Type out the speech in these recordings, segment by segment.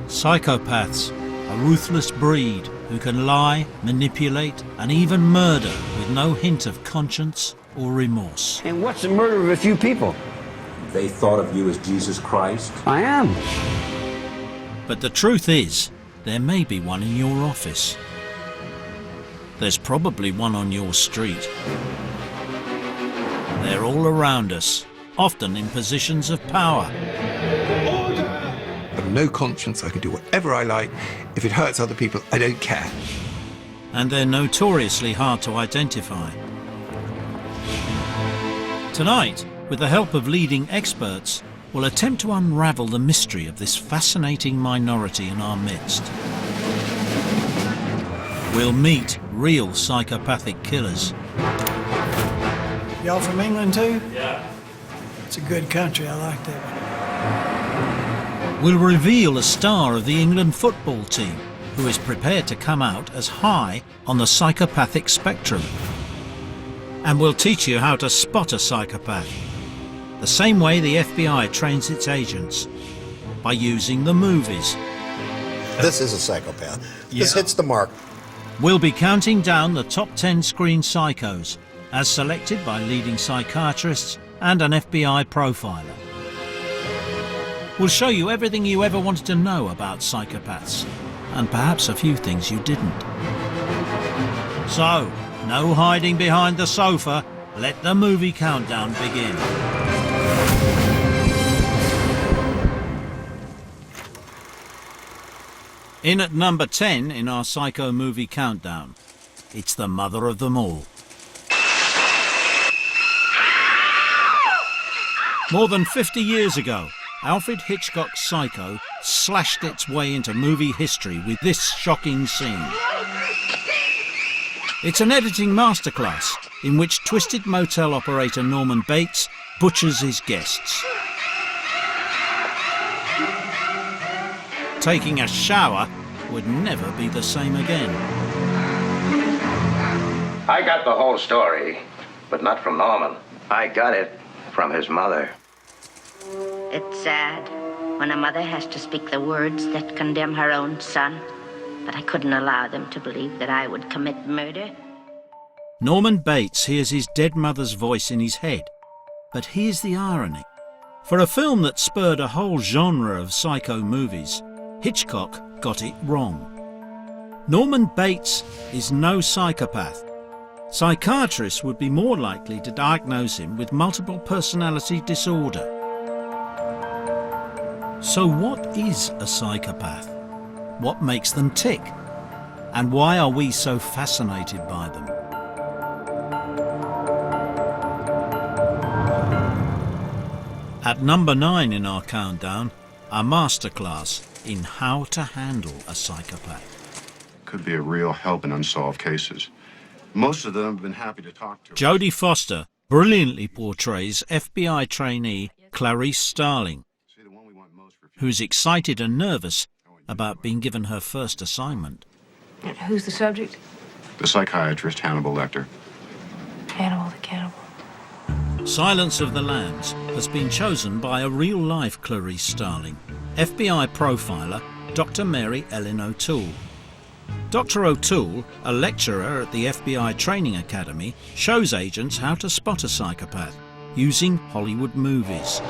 Psychopaths, a ruthless breed who can lie, manipulate and even murder with no hint of conscience or remorse. And what's the murder of a few people? They thought of you as Jesus Christ? I am. But the truth is, there may be one in your office. There's probably one on your street. They're all around us, often in positions of power. I've no conscience, I can do whatever I like. If it hurts other people, I don't care. And they're notoriously hard to identify. Tonight, with the help of leading experts, we'll attempt to unravel the mystery of this fascinating minority in our midst. We'll meet real psychopathic killers. Y'all from England too? Yeah. It's a good country, I like that one. We'll reveal a star of the England football team who is prepared to come out as high on the psychopathic spectrum. And we'll teach you how to spot a psychopath, the same way the FBI trains its agents, by using the movies. This is a psychopath. This hits the mark. We'll be counting down the top 10 screen psychos, as selected by leading psychiatrists and an FBI profiler. We'll show you everything you ever wanted to know about psychopaths, and perhaps a few things you didn't. So, no hiding behind the sofa, let the movie countdown begin. In at number 10 in our Psycho movie countdown, it's the mother of them all. More than 50 years ago, Alfred Hitchcock's Psycho slashed its way into movie history with this shocking scene. It's an editing masterclass in which twisted motel operator Norman Bates butchers his guests. Taking a shower would never be the same again. I got the whole story, but not from Norman. I got it from his mother. It's sad when a mother has to speak the words that condemn her own son, but I couldn't allow them to believe that I would commit murder. Norman Bates hears his dead mother's voice in his head, but here's the irony. For a film that spurred a whole genre of psycho movies, Hitchcock got it wrong. Norman Bates is no psychopath. Psychiatrists would be more likely to diagnose him with multiple personality disorder. So what is a psychopath? What makes them tick? And why are we so fascinated by them? At number 9 in our countdown, a masterclass in how to handle a psychopath. Could be a real help in unsolved cases. Most of them have been happy to talk to. Jodie Foster brilliantly portrays FBI trainee Clarice Starling, who's excited and nervous about being given her first assignment. And who's the subject? The psychiatrist Hannibal Lecter. Hannibal the cannibal. Silence of the Lambs has been chosen by a real-life Clarice Starling, FBI profiler Dr. Mary Ellen O'Toole. Dr. O'Toole, a lecturer at the FBI Training Academy, shows agents how to spot a psychopath using Hollywood movies.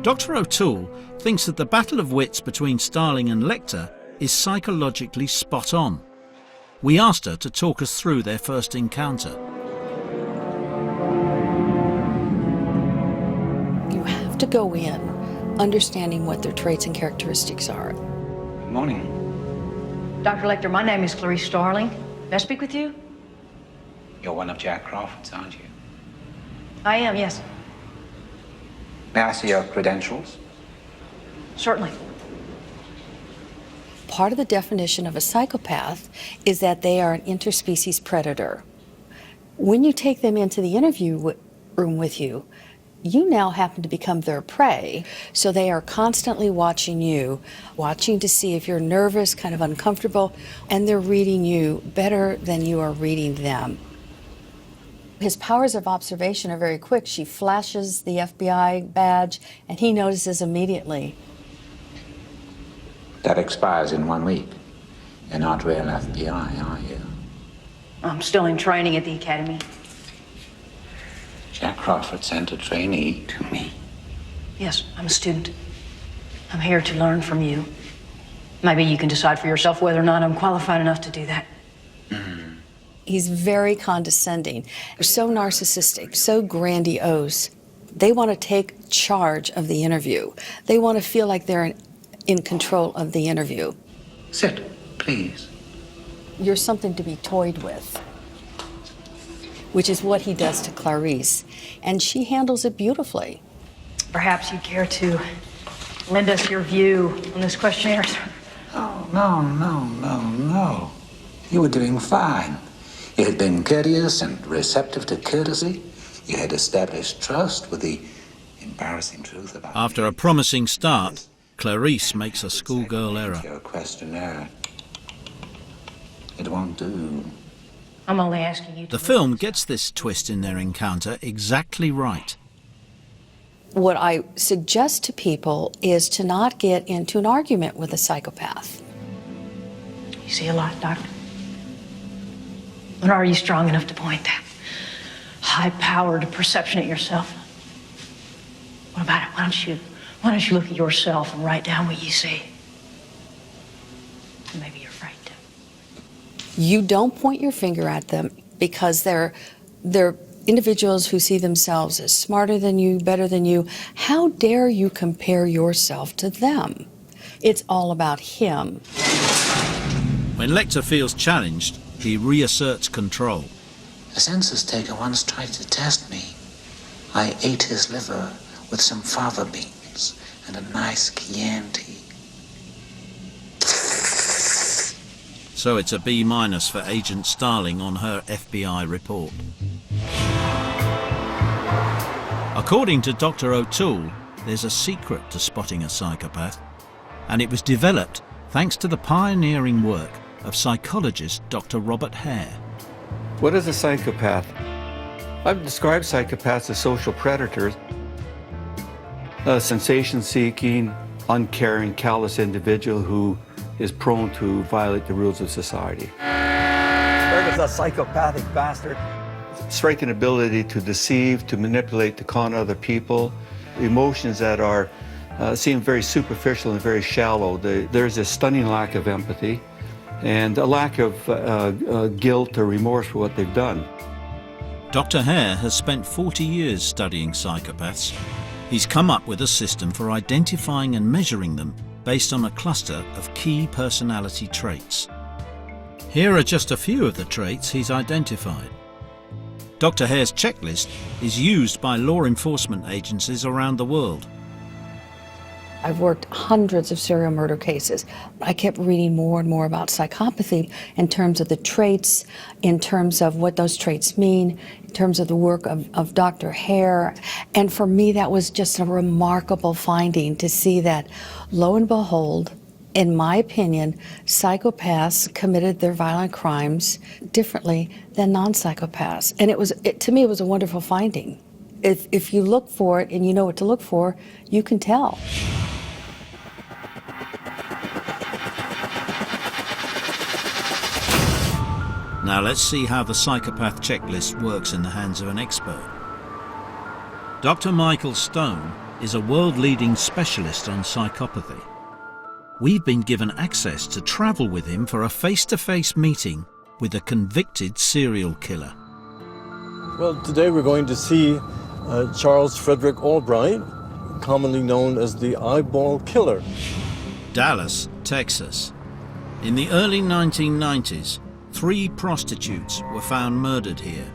Dr. O'Toole thinks that the battle of wits between Starling and Lecter is psychologically spot on. We asked her to talk us through their first encounter. You have to go in understanding what their traits and characteristics are. Good morning. Dr. Lecter, my name is Clarice Starling. May I speak with you? You're one of Jack Crawford's, aren't you? I am, yes. May I see your credentials? Certainly. Part of the definition of a psychopath is that they are an interspecies predator. When you take them into the interview room with you, you now happen to become their prey, so they are constantly watching you, watching to see if you're nervous, kind of uncomfortable, and they're reading you better than you are reading them. His powers of observation are very quick. She flashes the FBI badge, and he notices immediately. That expires in 1 week. You're not real FBI, are you? I'm still in training at the academy. Jack Crawford sent a trainee to me. Yes, I'm a student. I'm here to learn from you. Maybe you can decide for yourself whether or not I'm qualified enough to do that. He's very condescending, so narcissistic, so grandiose. They want to take charge of the interview. They want to feel like they're in control of the interview. Sit, please. You're something to be toyed with, which is what he does to Clarice, and she handles it beautifully. Perhaps you'd care to lend us your view on this questionnaire, sir? Oh, no. You were doing fine. You had been courteous and receptive to courtesy. You had established trust with the embarrassing truth about After a promising start, Clarice makes a schoolgirl error. your questionnaire. It won't do. I'm only asking you to... The film gets this twist in their encounter exactly right. What I suggest to people is to not get into an argument with a psychopath. You see a lot, Doctor. But are you strong enough to point that high-powered perception at yourself? What about it? Why don't you look at yourself and write down what you see? Maybe you're afraid to. You don't point your finger at them because they're individuals who see themselves as smarter than you, better than you. How dare you compare yourself to them? It's all about him. When Lecter feels challenged, he reasserts control. The census taker once tried to test me. I ate his liver with some fava beans and a nice Chianti. So it's a B- for Agent Starling on her FBI report. According to Dr. O'Toole, there's a secret to spotting a psychopath, and it was developed thanks to the pioneering work of psychologist Dr. Robert Hare. What is a psychopath? I've described psychopaths as social predators, a sensation-seeking, uncaring, callous individual who is prone to violate the rules of society. Berg is a psychopathic bastard. Striking ability to deceive, to manipulate, to con other people, emotions that are seem very superficial and very shallow. There's a stunning lack of empathy and a lack of guilt or remorse for what they've done. Dr. Hare has spent 40 years studying psychopaths. He's come up with a system for identifying and measuring them based on a cluster of key personality traits. Here are just a few of the traits he's identified. Dr. Hare's checklist is used by law enforcement agencies around the world. I've worked hundreds of serial murder cases. I kept reading more and more about psychopathy in terms of the traits, in terms of what those traits mean, in terms of the work of Dr. Hare. And for me, that was just a remarkable finding to see that, lo and behold, in my opinion, psychopaths committed their violent crimes differently than non-psychopaths. And to me, it was a wonderful finding. If you look for it and you know what to look for, you can tell. Now let's see how the psychopath checklist works in the hands of an expert. Dr. Michael Stone is a world-leading specialist on psychopathy. We've been given access to travel with him for a face-to-face meeting with a convicted serial killer. Well, today we're going to see Charles Frederick Albright, commonly known as the Eyeball Killer. Dallas, Texas. In the early 1990s, 3 prostitutes were found murdered here.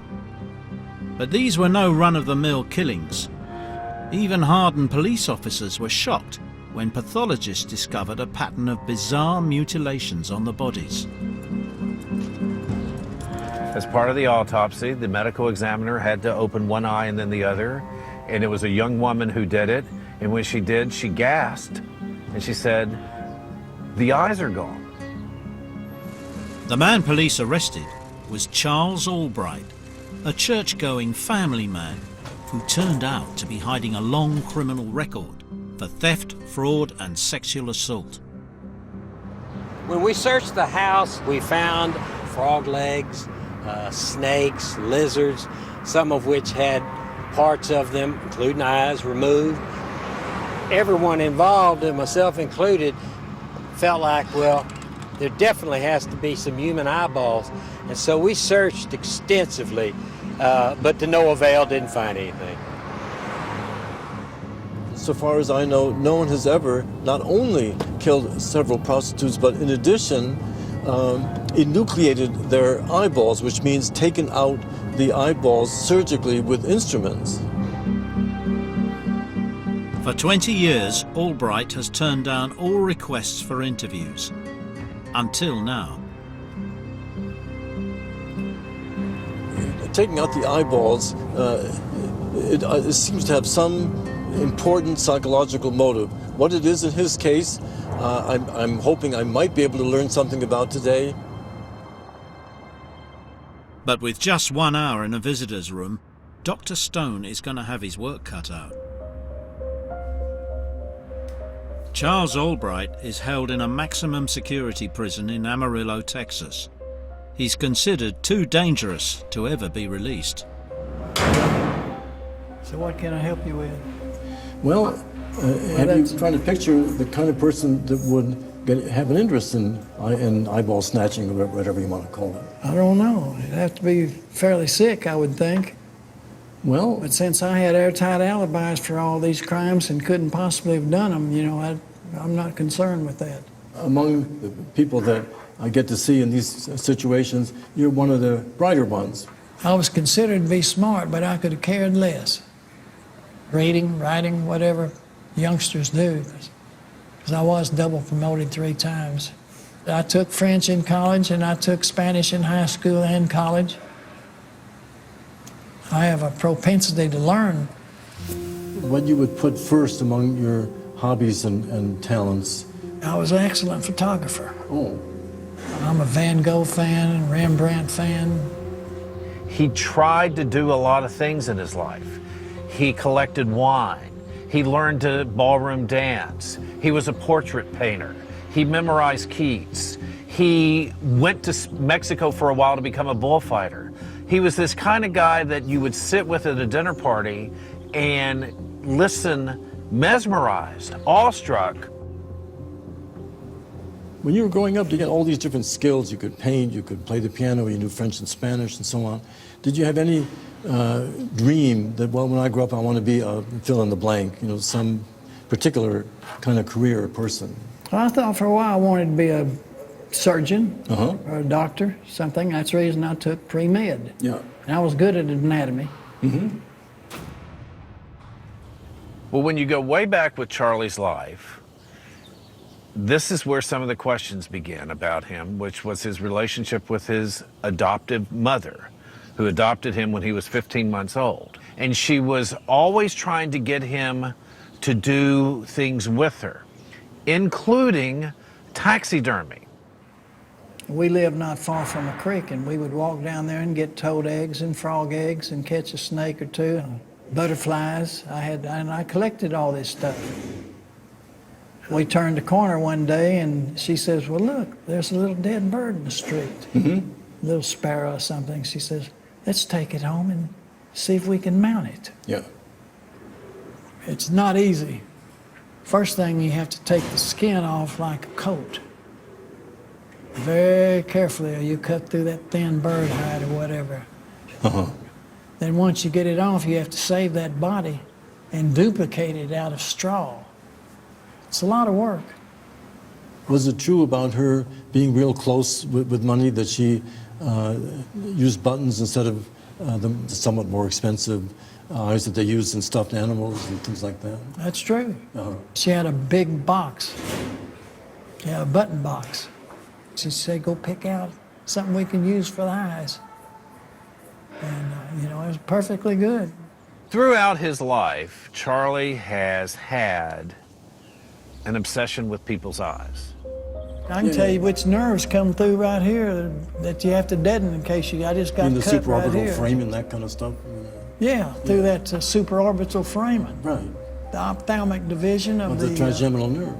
But these were no run-of-the-mill killings. Even hardened police officers were shocked when pathologists discovered a pattern of bizarre mutilations on the bodies. As part of the autopsy, the medical examiner had to open one eye and then the other, and it was a young woman who did it, and when she did, she gasped, and she said, "The eyes are gone." The man police arrested was Charles Albright, a church-going family man who turned out to be hiding a long criminal record for theft, fraud and sexual assault. When we searched the house, we found frog legs, snakes, lizards, some of which had parts of them, including eyes, removed. Everyone involved, and myself included, felt like, well, there definitely has to be some human eyeballs. And so we searched extensively, but to no avail, didn't find anything. So far as I know, no one has ever not only killed several prostitutes, but in addition, enucleated their eyeballs, which means taken out the eyeballs surgically with instruments. For 20 years, Albright has turned down all requests for interviews. Until now. Taking out the eyeballs, it seems to have some important psychological motive. What it is in his case, I'm hoping I might be able to learn something about today. But with just 1 hour in a visitor's room, Dr. Stone is going to have his work cut out. Charles Albright is held in a maximum security prison in Amarillo, Texas. He's considered too dangerous to ever be released. So what can I help you with? Well, have you tried to picture the kind of person that would have an interest in eyeball snatching, or whatever you want to call it? I don't know. It'd have to be fairly sick, I would think. Well, but since I had airtight alibis for all these crimes and couldn't possibly have done them, you know, I'm not concerned with that. Among the people that I get to see in these situations, you're one of the brighter ones. I was considered to be smart, but I could have cared less. Reading, writing, whatever youngsters do, because I was double promoted 3 times. I took French in college, and I took Spanish in high school and college. I have a propensity to learn. What you would put first among your hobbies and talents? I was an excellent photographer. Oh. I'm a Van Gogh fan and Rembrandt fan. He tried to do a lot of things in his life. He collected wine. He learned to ballroom dance. He was a portrait painter. He memorized Keats. He went to Mexico for a while to become a bullfighter. He was this kind of guy that you would sit with at a dinner party and listen mesmerized, awestruck. When you were growing up, you had all these different skills. You could paint, you could play the piano, you knew French and Spanish and so on. Did you have any dream that, well, when I grow up, I want to be a fill in the blank, you know, some particular kind of career or person? Well, I thought for a while I wanted to be a surgeon or a doctor, something. That's the reason I took pre-med. Yeah. And I was good at anatomy. Mm-hmm. Well, when you go way back with Charlie's life, this is where some of the questions begin about him, which was his relationship with his adoptive mother, who adopted him when he was 15 months old. And she was always trying to get him to do things with her, including taxidermy. We lived not far from a creek, and we would walk down there and get toad eggs and frog eggs and catch a snake or two and butterflies. I collected all this stuff. We turned the corner one day, and she says, well, look, there's a little dead bird in the street. Mm-hmm. A little sparrow or something. She says, let's take it home and see if we can mount it. Yeah. It's not easy. First thing, you have to take the skin off like a coat. Very carefully, or you cut through that thin bird hide or whatever. Then once you get it off, you have to save that body and duplicate it out of straw. It's a lot of work. Was it true about her being real close with money, that she used buttons instead of the somewhat more expensive eyes that they used in stuffed animals and things like that? That's true. She had a big box, a button box. She said, go pick out something we can use for the eyes. And, you know, it was perfectly good. Throughout his life, Charlie has had an obsession with people's eyes. I can tell you which nerves come through right here that you have to deaden in case I just got In the cut right supraorbital here. framing, that kind of stuff? Yeah, through that supraorbital framing. Right. The ophthalmic division of the trigeminal nerve.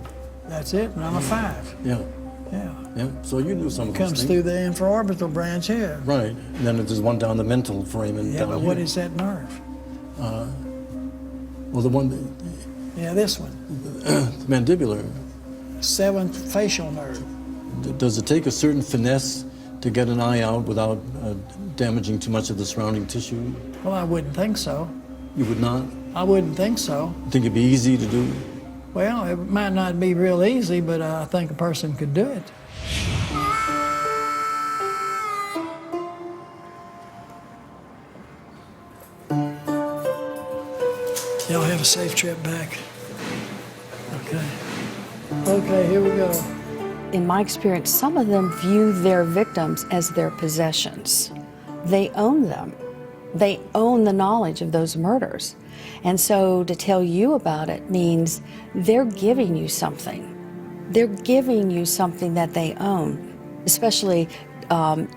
That's it, and I'm a 5. Yeah. Yeah. Yeah, so you knew some of It those comes things. through the infraorbital branch here. Right, and then there's one down the mental framing. Yeah, down but here. what is that nerve? Well, the one, Yeah, this one. the mandibular. 7th facial nerve. Does it take a certain finesse to get an eye out without damaging too much of the surrounding tissue? Well, I wouldn't think so. You would not? I wouldn't think so. You think it'd be easy to do? Well, it might not be real easy, but I think a person could do it. Y'all have a safe trip back. Okay. Okay, here we go. In my experience, some of them view their victims as their possessions. They own them. They own the knowledge of those murders. And so to tell you about it means they're giving you something. They're giving you something that they own, especially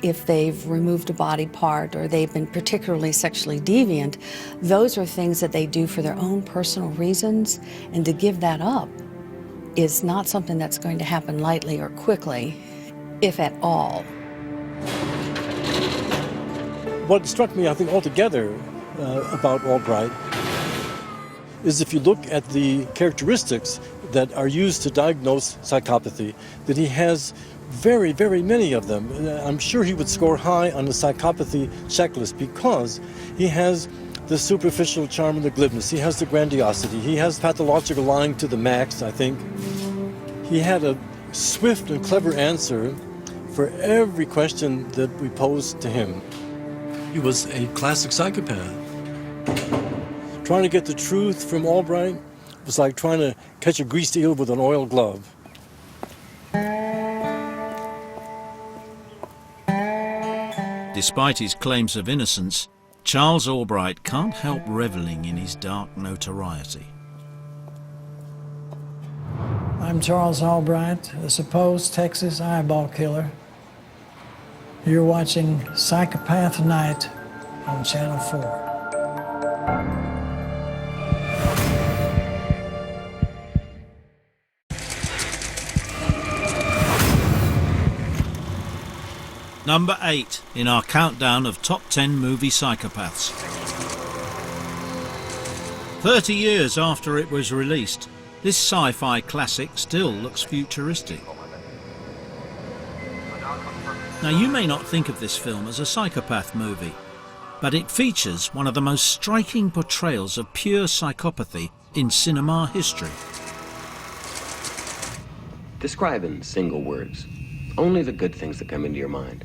if they've removed a body part or they've been particularly sexually deviant. Those are things that they do for their own personal reasons, and to give that up is not something that's going to happen lightly or quickly, if at all. What struck me, I think, altogether about Albright is if you look at the characteristics that are used to diagnose psychopathy, that he has very, very many of them. I'm sure he would score high on the psychopathy checklist because he has the superficial charm and the glibness. He has the grandiosity. He has pathological lying to the max, I think. He had a swift and clever answer for every question that we posed to him. He was a classic psychopath. Trying to get the truth from Albright was like trying to catch a greased eel with an oiled glove. Despite his claims of innocence, Charles Albright can't help reveling in his dark notoriety. I'm Charles Albright, the supposed Texas eyeball killer. You're watching Psychopath Night on Channel 4. Number 8 in our countdown of top 10 movie psychopaths. 30 years after it was released, this sci-fi classic still looks futuristic. Now, you may not think of this film as a psychopath movie, but it features one of the most striking portrayals of pure psychopathy in cinema history. Describe in single words. Only the good things that come into your mind.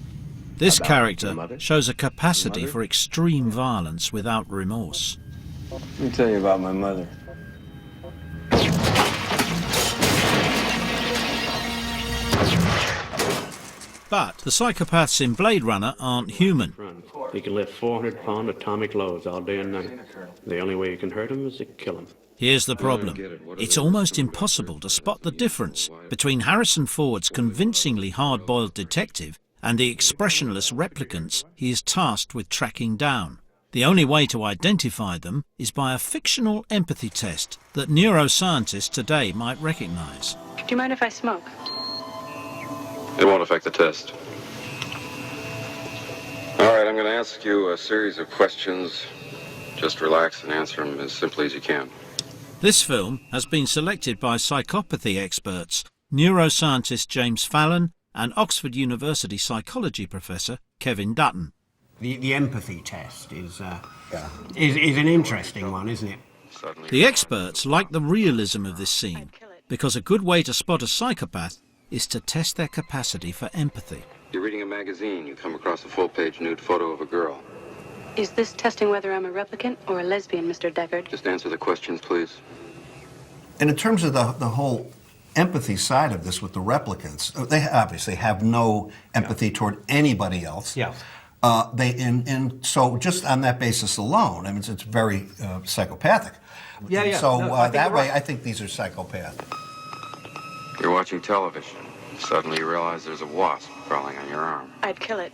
This About character your mother? shows a capacity Your mother? for extreme violence without remorse. Let me tell you about my mother. But the psychopaths in Blade Runner aren't human. He can lift 400-pound atomic loads all day and night. The only way you can hurt him is to kill him. Here's the problem. It's almost impossible to spot the difference between Harrison Ford's convincingly hard-boiled detective and the expressionless replicants he is tasked with tracking down. The only way to identify them is by a fictional empathy test that neuroscientists today might recognize. Do you mind if I smoke? It won't affect the test. All right, I'm going to ask you a series of questions. Just relax and answer them as simply as you can. This film has been selected by psychopathy experts, neuroscientist James Fallon and Oxford University psychology professor Kevin Dutton. The empathy test is an interesting one, isn't it? The experts like the realism of this scene because a good way to spot a psychopath is to test their capacity for empathy. You're reading a magazine. You come across a full-page nude photo of a girl. Is this testing whether I'm a replicant or a lesbian, Mr. Deckard? Just answer the questions, please. And in terms of the whole empathy side of this with the replicants, they obviously have no empathy toward anybody else. Yeah. And so just on that basis alone, I mean, it's very psychopathic. Yeah. So No, that way, right. I think these are psychopaths. You're watching television. Suddenly you realize there's a wasp crawling on your arm. I'd kill it.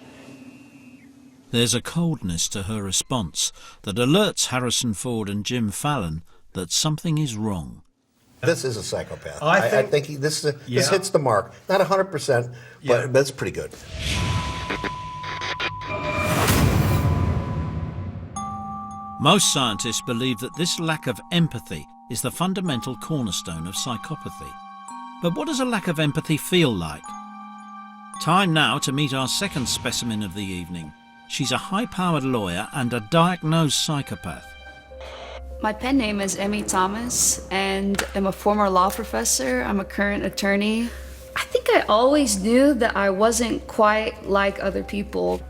There's a coldness to her response that alerts Harrison Ford and Jim Fallon that something is wrong. This is a psychopath. I think this hits the mark. Not 100%, but it's pretty good. Most scientists believe that this lack of empathy is the fundamental cornerstone of psychopathy. But what does a lack of empathy feel like? Time now to meet our second specimen of the evening. She's a high-powered lawyer and a diagnosed psychopath. My pen name is Emmy Thomas, and I'm a former law professor. I'm a current attorney. I think I always knew that I wasn't quite like other people.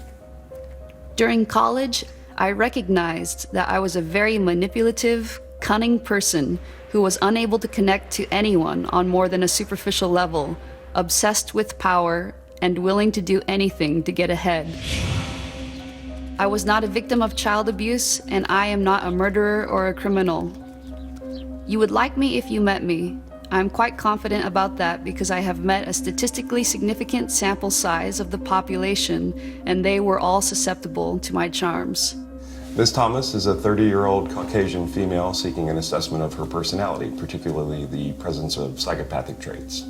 During college, I recognized that I was a very manipulative, cunning person who was unable to connect to anyone on more than a superficial level, obsessed with power, and willing to do anything to get ahead. I was not a victim of child abuse, and I am not a murderer or a criminal. You would like me if you met me. I'm quite confident about that because I have met a statistically significant sample size of the population, and they were all susceptible to my charms. Ms. Thomas is a 30-year-old Caucasian female seeking an assessment of her personality, particularly the presence of psychopathic traits.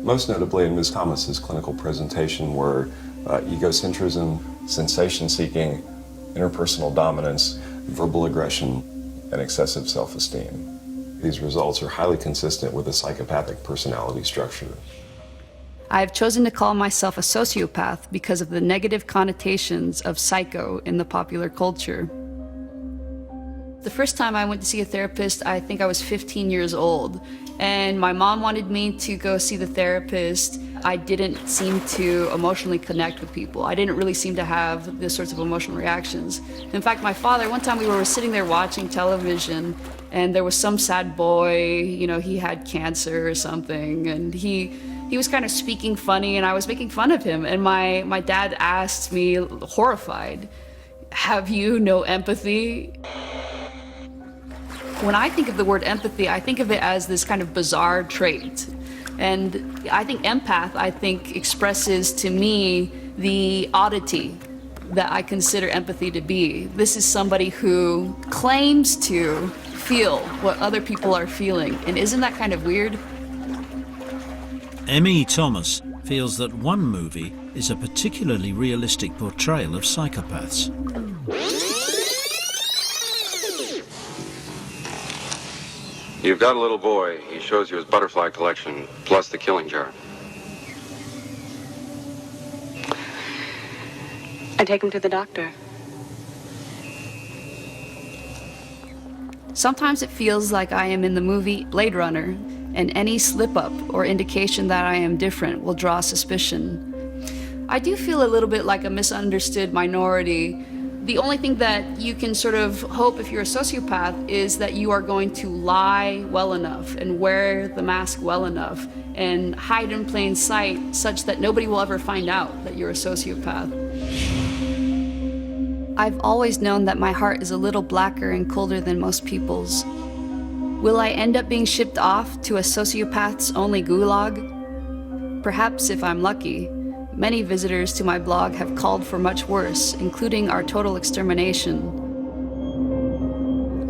Most notably in Ms. Thomas's clinical presentation were egocentrism, sensation-seeking, interpersonal dominance, verbal aggression, and excessive self-esteem. These results are highly consistent with a psychopathic personality structure. I have chosen to call myself a sociopath because of the negative connotations of psycho in the popular culture. The first time I went to see a therapist, I think I was 15 years old, and my mom wanted me to go see the therapist. I didn't seem to emotionally connect with people. I didn't really seem to have this sorts of emotional reactions. In fact, my father, one time we were sitting there watching television, and there was some sad boy, you know, he had cancer or something, and he was kind of speaking funny, and I was making fun of him, and my dad asked me, horrified, "Have you no empathy?" When I think of the word empathy, I think of it as this kind of bizarre trait. And I think empath, expresses to me the oddity that I consider empathy to be. This is somebody who claims to feel what other people are feeling. And isn't that kind of weird? Emmy Thomas feels that one movie is a particularly realistic portrayal of psychopaths. You've got a little boy. He shows you his butterfly collection, plus the killing jar. I take him to the doctor. Sometimes it feels like I am in the movie Blade Runner, and any slip-up or indication that I am different will draw suspicion. I do feel a little bit like a misunderstood minority. The only thing that you can sort of hope if you're a sociopath is that you are going to lie well enough and wear the mask well enough and hide in plain sight such that nobody will ever find out that you're a sociopath. I've always known that my heart is a little blacker and colder than most people's. Will I end up being shipped off to a sociopath's only gulag? Perhaps if I'm lucky. Many visitors to my blog have called for much worse, including our total extermination.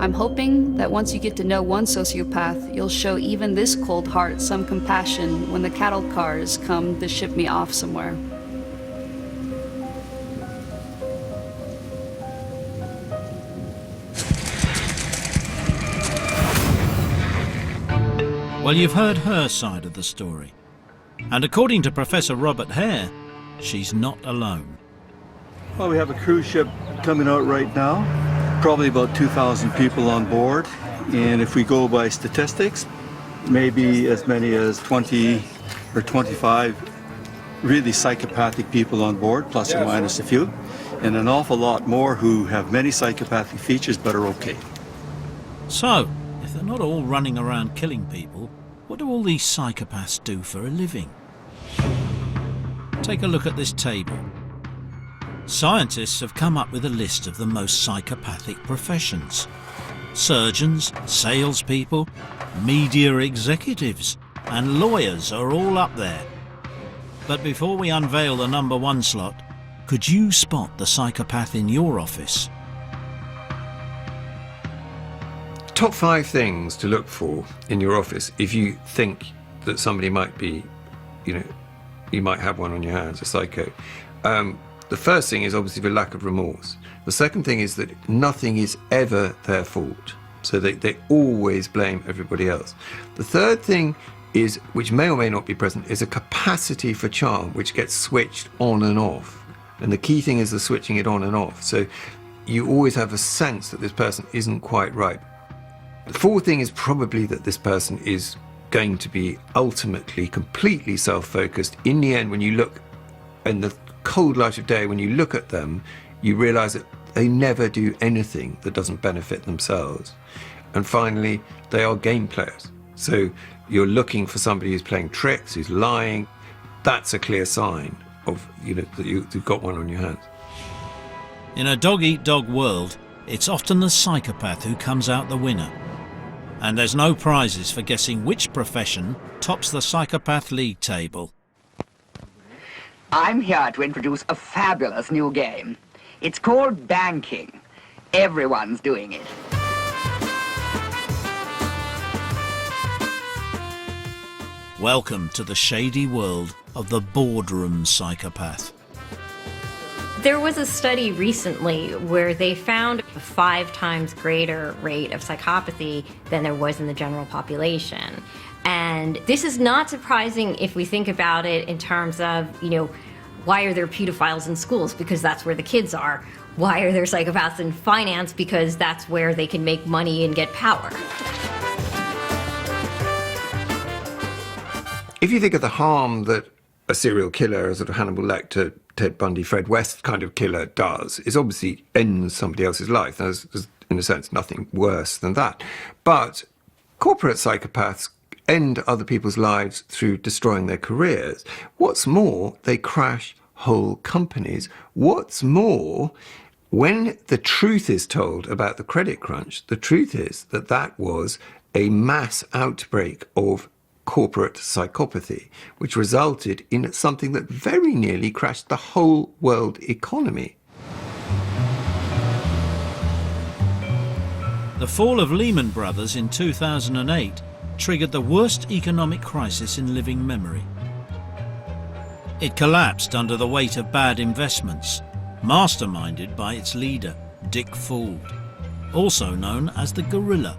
I'm hoping that once you get to know one sociopath, you'll show even this cold heart some compassion when the cattle cars come to ship me off somewhere. Well, you've heard her side of the story. And according to Professor Robert Hare, she's not alone. Well, we have a cruise ship coming out right now, probably about 2,000 people on board. And if we go by statistics, maybe as many as 20 or 25 really psychopathic people on board, plus or minus a few, and an awful lot more who have many psychopathic features but are okay. So, if they're not all running around killing people, what do all these psychopaths do for a living? Take a look at this table. Scientists have come up with a list of the most psychopathic professions. Surgeons, salespeople, media executives, and lawyers are all up there. But before we unveil the number 1 slot, could you spot the psychopath in your office? Top 5 things to look for in your office if you think that somebody might be, you might have one on your hands, a psycho. The first thing is obviously the lack of remorse. The second thing is that nothing is ever their fault. So they always blame everybody else. The third thing is, which may or may not be present, is a capacity for charm, which gets switched on and off. And the key thing is the switching it on and off. So you always have a sense that this person isn't quite right. The fourth thing is probably that this person is going to be ultimately completely self-focused. In the end, when you look in the cold light of day, when you look at them, you realize that they never do anything that doesn't benefit themselves. And finally, they are game players. So you're looking for somebody who's playing tricks, who's lying. That's a clear sign of, that you've got one on your hands. In a dog-eat-dog world, it's often the psychopath who comes out the winner. And there's no prizes for guessing which profession tops the Psychopath League table. I'm here to introduce a fabulous new game. It's called banking. Everyone's doing it. Welcome to the shady world of the boardroom psychopath. There was a study recently where they found a 5 times greater rate of psychopathy than there was in the general population. And this is not surprising if we think about it in terms of, why are there pedophiles in schools? Because that's where the kids are. Why are there psychopaths in finance? Because that's where they can make money and get power. If you think of the harm that a serial killer, a sort of Hannibal Lecter, Ted Bundy, Fred West kind of killer does, is obviously ends somebody else's life. There's, in a sense, nothing worse than that. But corporate psychopaths end other people's lives through destroying their careers. What's more, they crash whole companies. What's more, when the truth is told about the credit crunch, the truth is that that was a mass outbreak of corporate psychopathy, which resulted in something that very nearly crashed the whole world economy. The fall of Lehman Brothers in 2008 triggered the worst economic crisis in living memory. It collapsed under the weight of bad investments, masterminded by its leader, Dick Fuld, also known as the Gorilla.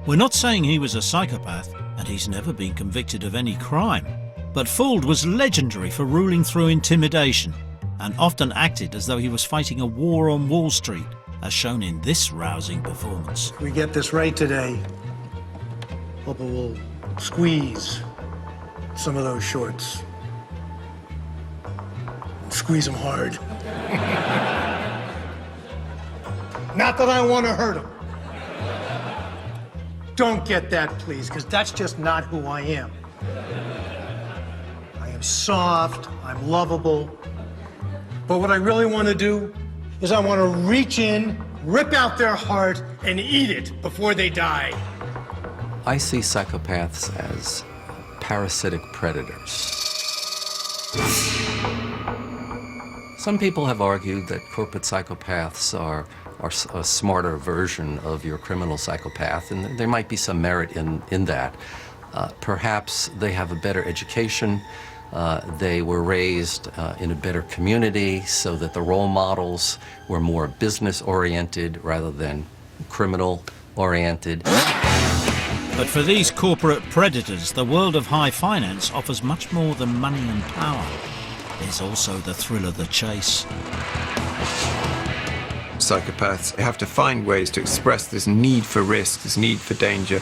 We're not saying he was a psychopath, and he's never been convicted of any crime, but Fuld was legendary for ruling through intimidation, and often acted as though he was fighting a war on Wall Street, as shown in this rousing performance. If we get this right today, hope it will squeeze some of those shorts. Squeeze them hard. Not that I want to hurt them. Don't get that, please, because that's just not who I am. I am soft, I'm lovable. But what I really want to do is I want to reach in, rip out their heart, and eat it before they die. I see psychopaths as parasitic predators. Some people have argued that corporate psychopaths are a smarter version of your criminal psychopath, and there might be some merit in that. Perhaps they have a better education. They were raised in a better community so that the role models were more business-oriented rather than criminal-oriented. But for these corporate predators, the world of high finance offers much more than money and power. There's also the thrill of the chase. Psychopaths have to find ways to express this need for risk, this need for danger.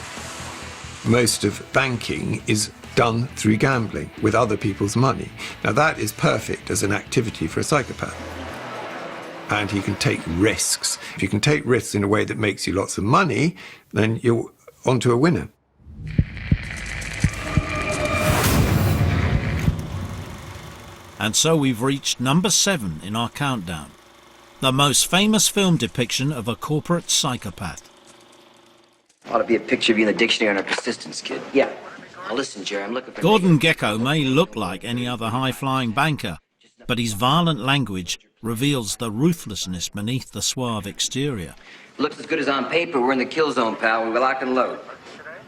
Most of banking is done through gambling with other people's money. Now that is perfect as an activity for a psychopath. And he can take risks. If you can take risks in a way that makes you lots of money, then you're onto a winner. And so we've reached number 7 in our countdown. The most famous film depiction of a corporate psychopath. Ought to be a picture of you in the dictionary on our persistence kit. Yeah. Now listen, Jerry, I'm looking for... Gordon Gekko may look like any other high-flying banker, but his violent language reveals the ruthlessness beneath the suave exterior. Looks as good as on paper. We're in the kill zone, pal. We're locked and loaded.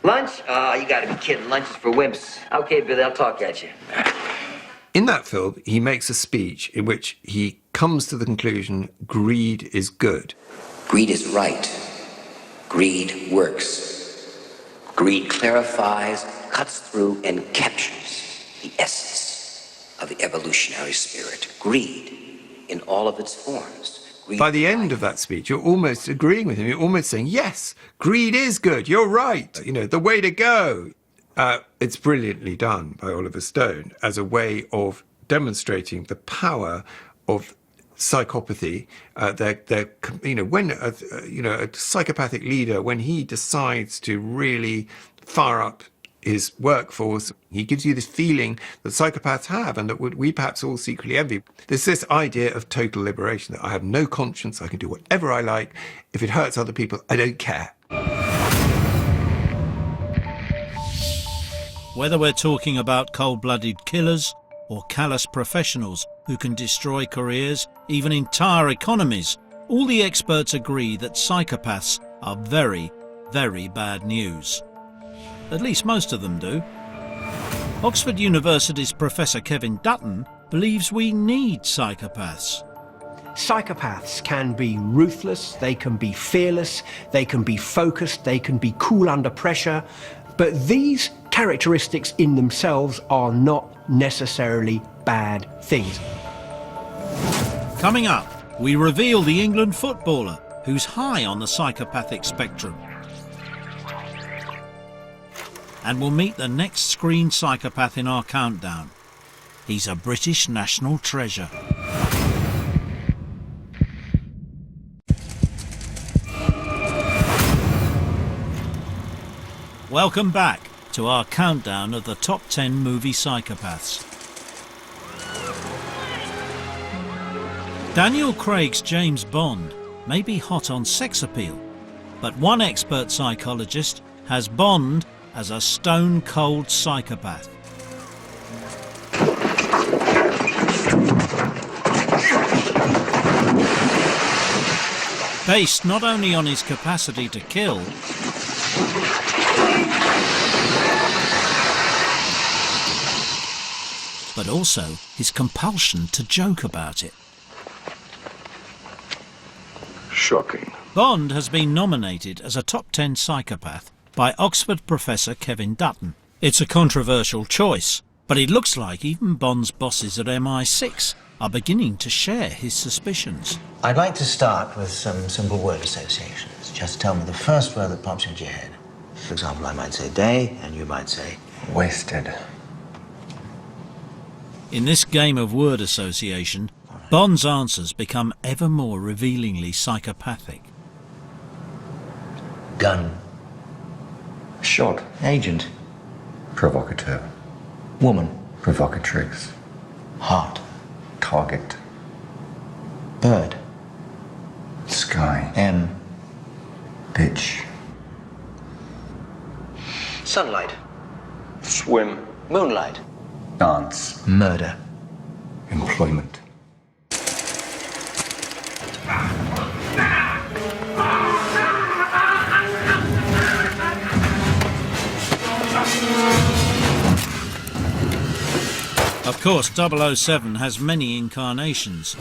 Lunch? Oh, you gotta be kidding. Lunch is for wimps. Okay, Billy, I'll talk at you. In that film, he makes a speech in which he comes to the conclusion greed is good. Greed is right. Greed works. Greed clarifies, cuts through, and captures the essence of the evolutionary spirit. Greed in all of its forms. Greed. By the end of that speech, you're almost agreeing with him. You're almost saying, yes, greed is good. You're right. You know, the way to go. It's brilliantly done by Oliver Stone as a way of demonstrating the power of psychopathy. When a psychopathic leader, when he decides to really fire up his workforce, he gives you this feeling that psychopaths have and that we perhaps all secretly envy. There's this idea of total liberation, that I have no conscience, I can do whatever I like. If it hurts other people, I don't care. Whether we're talking about cold-blooded killers or callous professionals who can destroy careers, even entire economies, all the experts agree that psychopaths are very, very bad news. At least most of them do. Oxford University's Professor Kevin Dutton believes we need psychopaths. Psychopaths can be ruthless, they can be fearless, they can be focused, they can be cool under pressure, but these characteristics in themselves are not necessarily bad things. Coming up, we reveal the England footballer who's high on the psychopathic spectrum. And we'll meet the next screen psychopath in our countdown. He's a British national treasure. Welcome back to our countdown of the top 10 movie psychopaths. Daniel Craig's James Bond may be hot on sex appeal, but one expert psychologist has Bond as a stone-cold psychopath. Based not only on his capacity to kill, but also his compulsion to joke about it. Shocking. Bond has been nominated as a top 10 psychopath by Oxford professor Kevin Dutton. It's a controversial choice, but it looks like even Bond's bosses at MI6 are beginning to share his suspicions. I'd like to start with some simple word associations. Just tell me the first word that pops into your head. For example, I might say day, and you might say Wasted. In this game of word association, Bond's answers become ever more revealingly psychopathic. Gun. Shot. Agent. Provocateur. Woman. Provocatrix. Heart. Target. Bird. Sky. M. Bitch. Sunlight. Swim. Moonlight. Dance. Murder. Employment. Of course, 007 has many incarnations,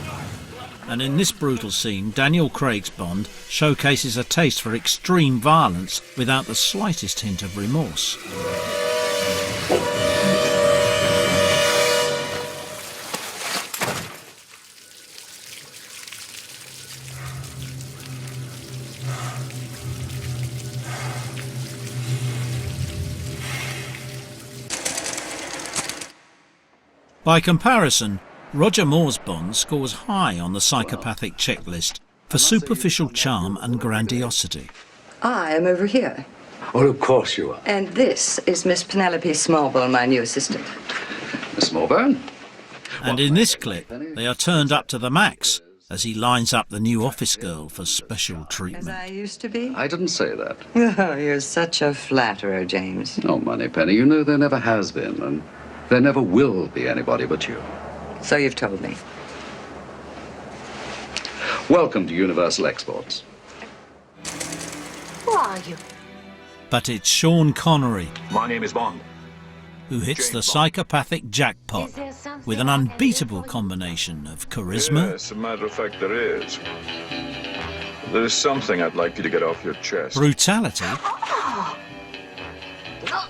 and in this brutal scene, Daniel Craig's Bond showcases a taste for extreme violence without the slightest hint of remorse. By comparison, Roger Moore's Bond scores high on the psychopathic checklist for superficial charm and grandiosity. I am over here. Well, of course you are. And this is Miss Penelope Smallbone, my new assistant. Miss Smallbone? And in this clip, they are turned up to the max as he lines up the new office girl for special As treatment. I used to be? I didn't say that. Oh, you're such a flatterer, James. No, Moneypenny, you know there never has been, and there never will be anybody but you. So you've told me. Welcome to Universal Exports. Who are you? But it's Sean Connery My name is Bond. who hits the psychopathic jackpot with an unbeatable combination of charisma, Yes, as a matter of fact, there is. There is something I'd like you to get off your chest. brutality,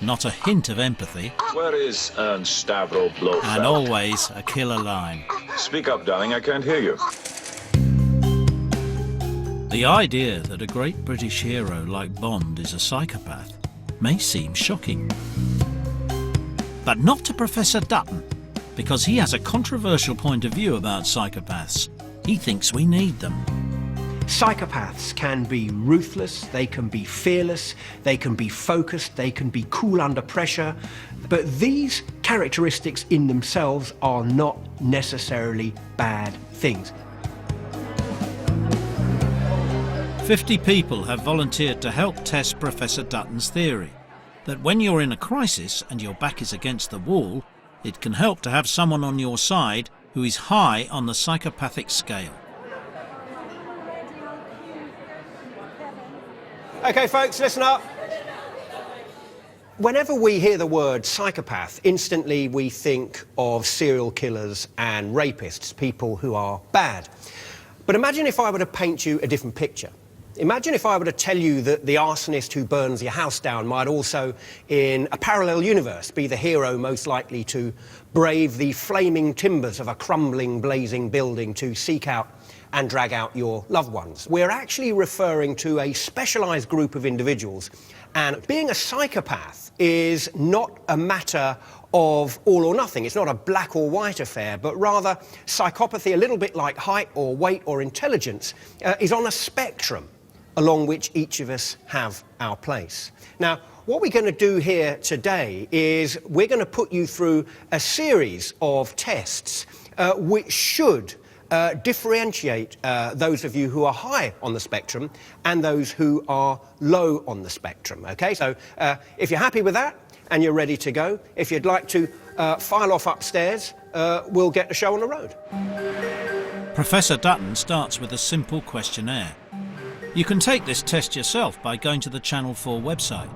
not a hint of empathy, Where is Ernst Stavro Blofeld? and always a killer line. Speak up, darling, I can't hear you. The idea that a great British hero like Bond is a psychopath may seem shocking. But not to Professor Dutton, because he has a controversial point of view about psychopaths. He thinks we need them. Psychopaths can be ruthless, they can be fearless, they can be focused, they can be cool under pressure, but these characteristics in themselves are not necessarily bad things. 50 people have volunteered to help test Professor Dutton's theory that when you're in a crisis and your back is against the wall, it can help to have someone on your side who is high on the psychopathic scale. Okay, folks, listen up. Whenever we hear the word psychopath, instantly we think of serial killers and rapists, people who are bad. But imagine if I were to paint you a different picture. Imagine if I were to tell you that the arsonist who burns your house down might also, in a parallel universe, be the hero most likely to brave the flaming timbers of a crumbling, blazing building to seek out and drag out your loved ones. We're actually referring to a specialised group of individuals, and being a psychopath is not a matter of all or nothing. It's not a black or white affair, but rather psychopathy, a little bit like height or weight or intelligence, is on a spectrum along which each of us have our place. Now, what we're going to do here today is we're going to put you through a series of tests which should differentiate those of you who are high on the spectrum and those who are low on the spectrum, okay? So if you're happy with that and you're ready to go, if you'd like to file off upstairs, we'll get the show on the road. Professor Dutton starts with a simple questionnaire. You can take this test yourself by going to the Channel 4 website.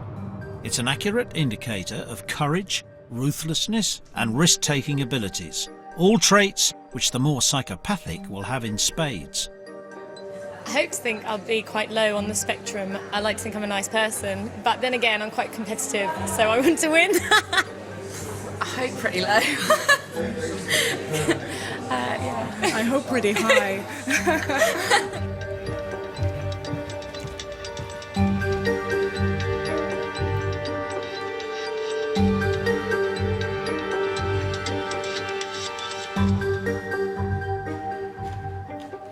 It's an accurate indicator of courage, ruthlessness and risk-taking abilities, all traits which the more psychopathic will have in spades. I hope to think I'll be quite low on the spectrum. I like to think I'm a nice person, but then again I'm quite competitive, so I want to win. I hope pretty low. Yeah. I hope pretty high.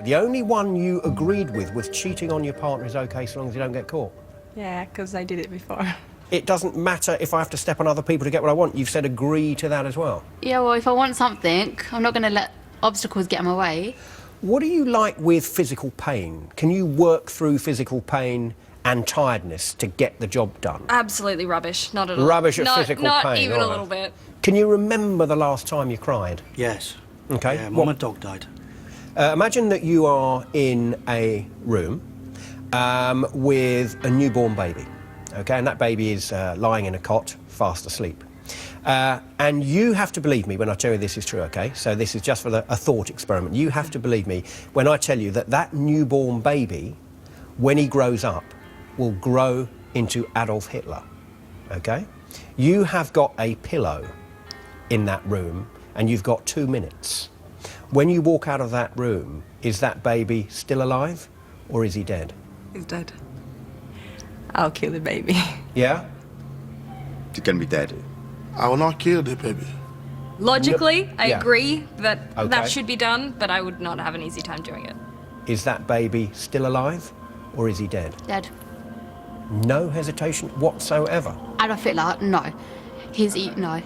The only one you agreed with was cheating on your partner is okay so long as you don't get caught. Yeah, because I did it before. It doesn't matter if I have to step on other people to get what I want. You've said agree to that as well. Yeah, well, if I want something, I'm not going to let obstacles get in my way. What do you like with physical pain? Can you work through physical pain and tiredness to get the job done? Absolutely rubbish. Not at all. Rubbish at physical pain. Not even all a right. little bit. Can you remember the last time you cried? Yes. Okay. Yeah, my dog died. Imagine that you are in a room with a newborn baby, okay, and that baby is lying in a cot, fast asleep. And you have to believe me when I tell you this is true, okay? So this is just for a thought experiment. You have to believe me when I tell you that that newborn baby, when he grows up, will grow into Adolf Hitler, okay? You have got a pillow in that room and you've got 2 minutes. When you walk out of that room, is that baby still alive or is he dead? He's dead. I'll kill the baby. Yeah? He can be dead. I will not kill the baby. Logically, I Yeah. agree that Okay. that should be done, but I would not have an easy time doing it. Is that baby still alive or is he dead? Dead. No hesitation whatsoever. Adolf Hitler, no. No.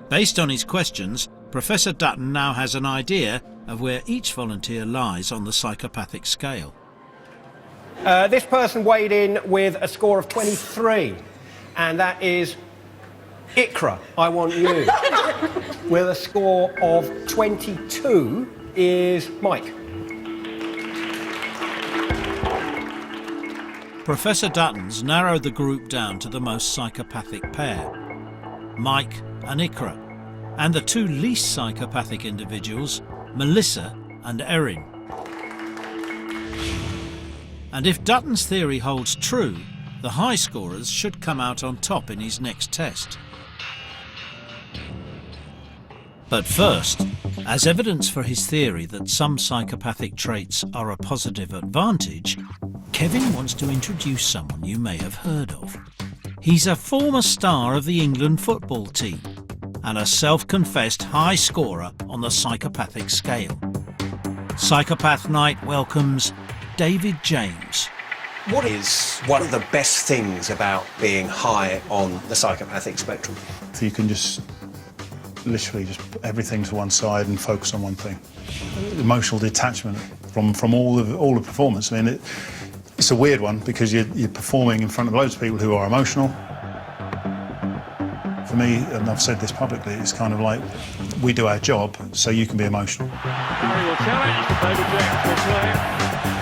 Based on his questions, Professor Dutton now has an idea of where each volunteer lies on the psychopathic scale. This person weighed in with a score of 23, and that is Ikra, I want you. With a score of 22 is Mike. Professor Dutton's narrowed the group down to the most psychopathic pair, Mike and Ikra, and the two least psychopathic individuals, Melissa and Erin. And if Dutton's theory holds true, the high scorers should come out on top in his next test. But first, as evidence for his theory that some psychopathic traits are a positive advantage, Kevin wants to introduce someone you may have heard of. He's a former star of the England football team and a self-confessed high scorer on the psychopathic scale. Psychopath Night welcomes David James. What is one of the best things about being high on the psychopathic spectrum? You can just literally just put everything to one side and focus on one thing. Emotional detachment from all the performance. I mean, it's a weird one because you're performing in front of loads of people who are emotional. For me, and I've said this publicly, it's kind of like we do our job so you can be emotional.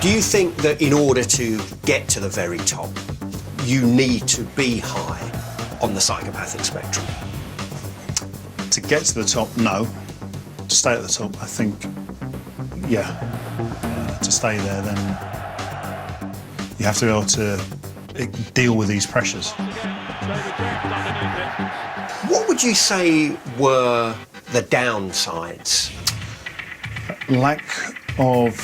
Do you think that in order to get to the very top, you need to be high on the psychopathic spectrum? To get to the top, no. To stay at the top, I think, yeah. To stay there, then you have to be able to deal with these pressures. What would you say were the downsides? Lack of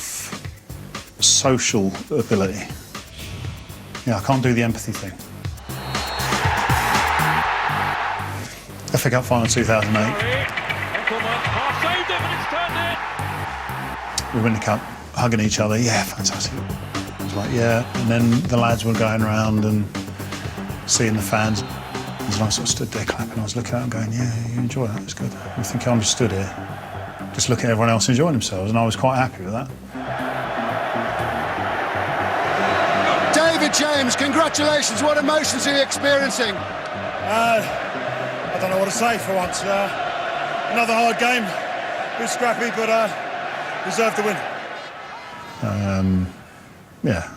social ability. Yeah, I can't do the empathy thing. FA Cup final 2008. We win the cup, hugging each other. Yeah, fantastic. I was like, yeah. And then the lads were going around and seeing the fans. And I sort of stood there clapping. I was looking at them going, yeah, you enjoy that, it's good. I think I'm just stood here, just looking at everyone else enjoying themselves, and I was quite happy with that. David James, congratulations. What emotions are you experiencing? I don't know what to say for once. Another hard game. A bit scrappy, but deserved to win. Yeah.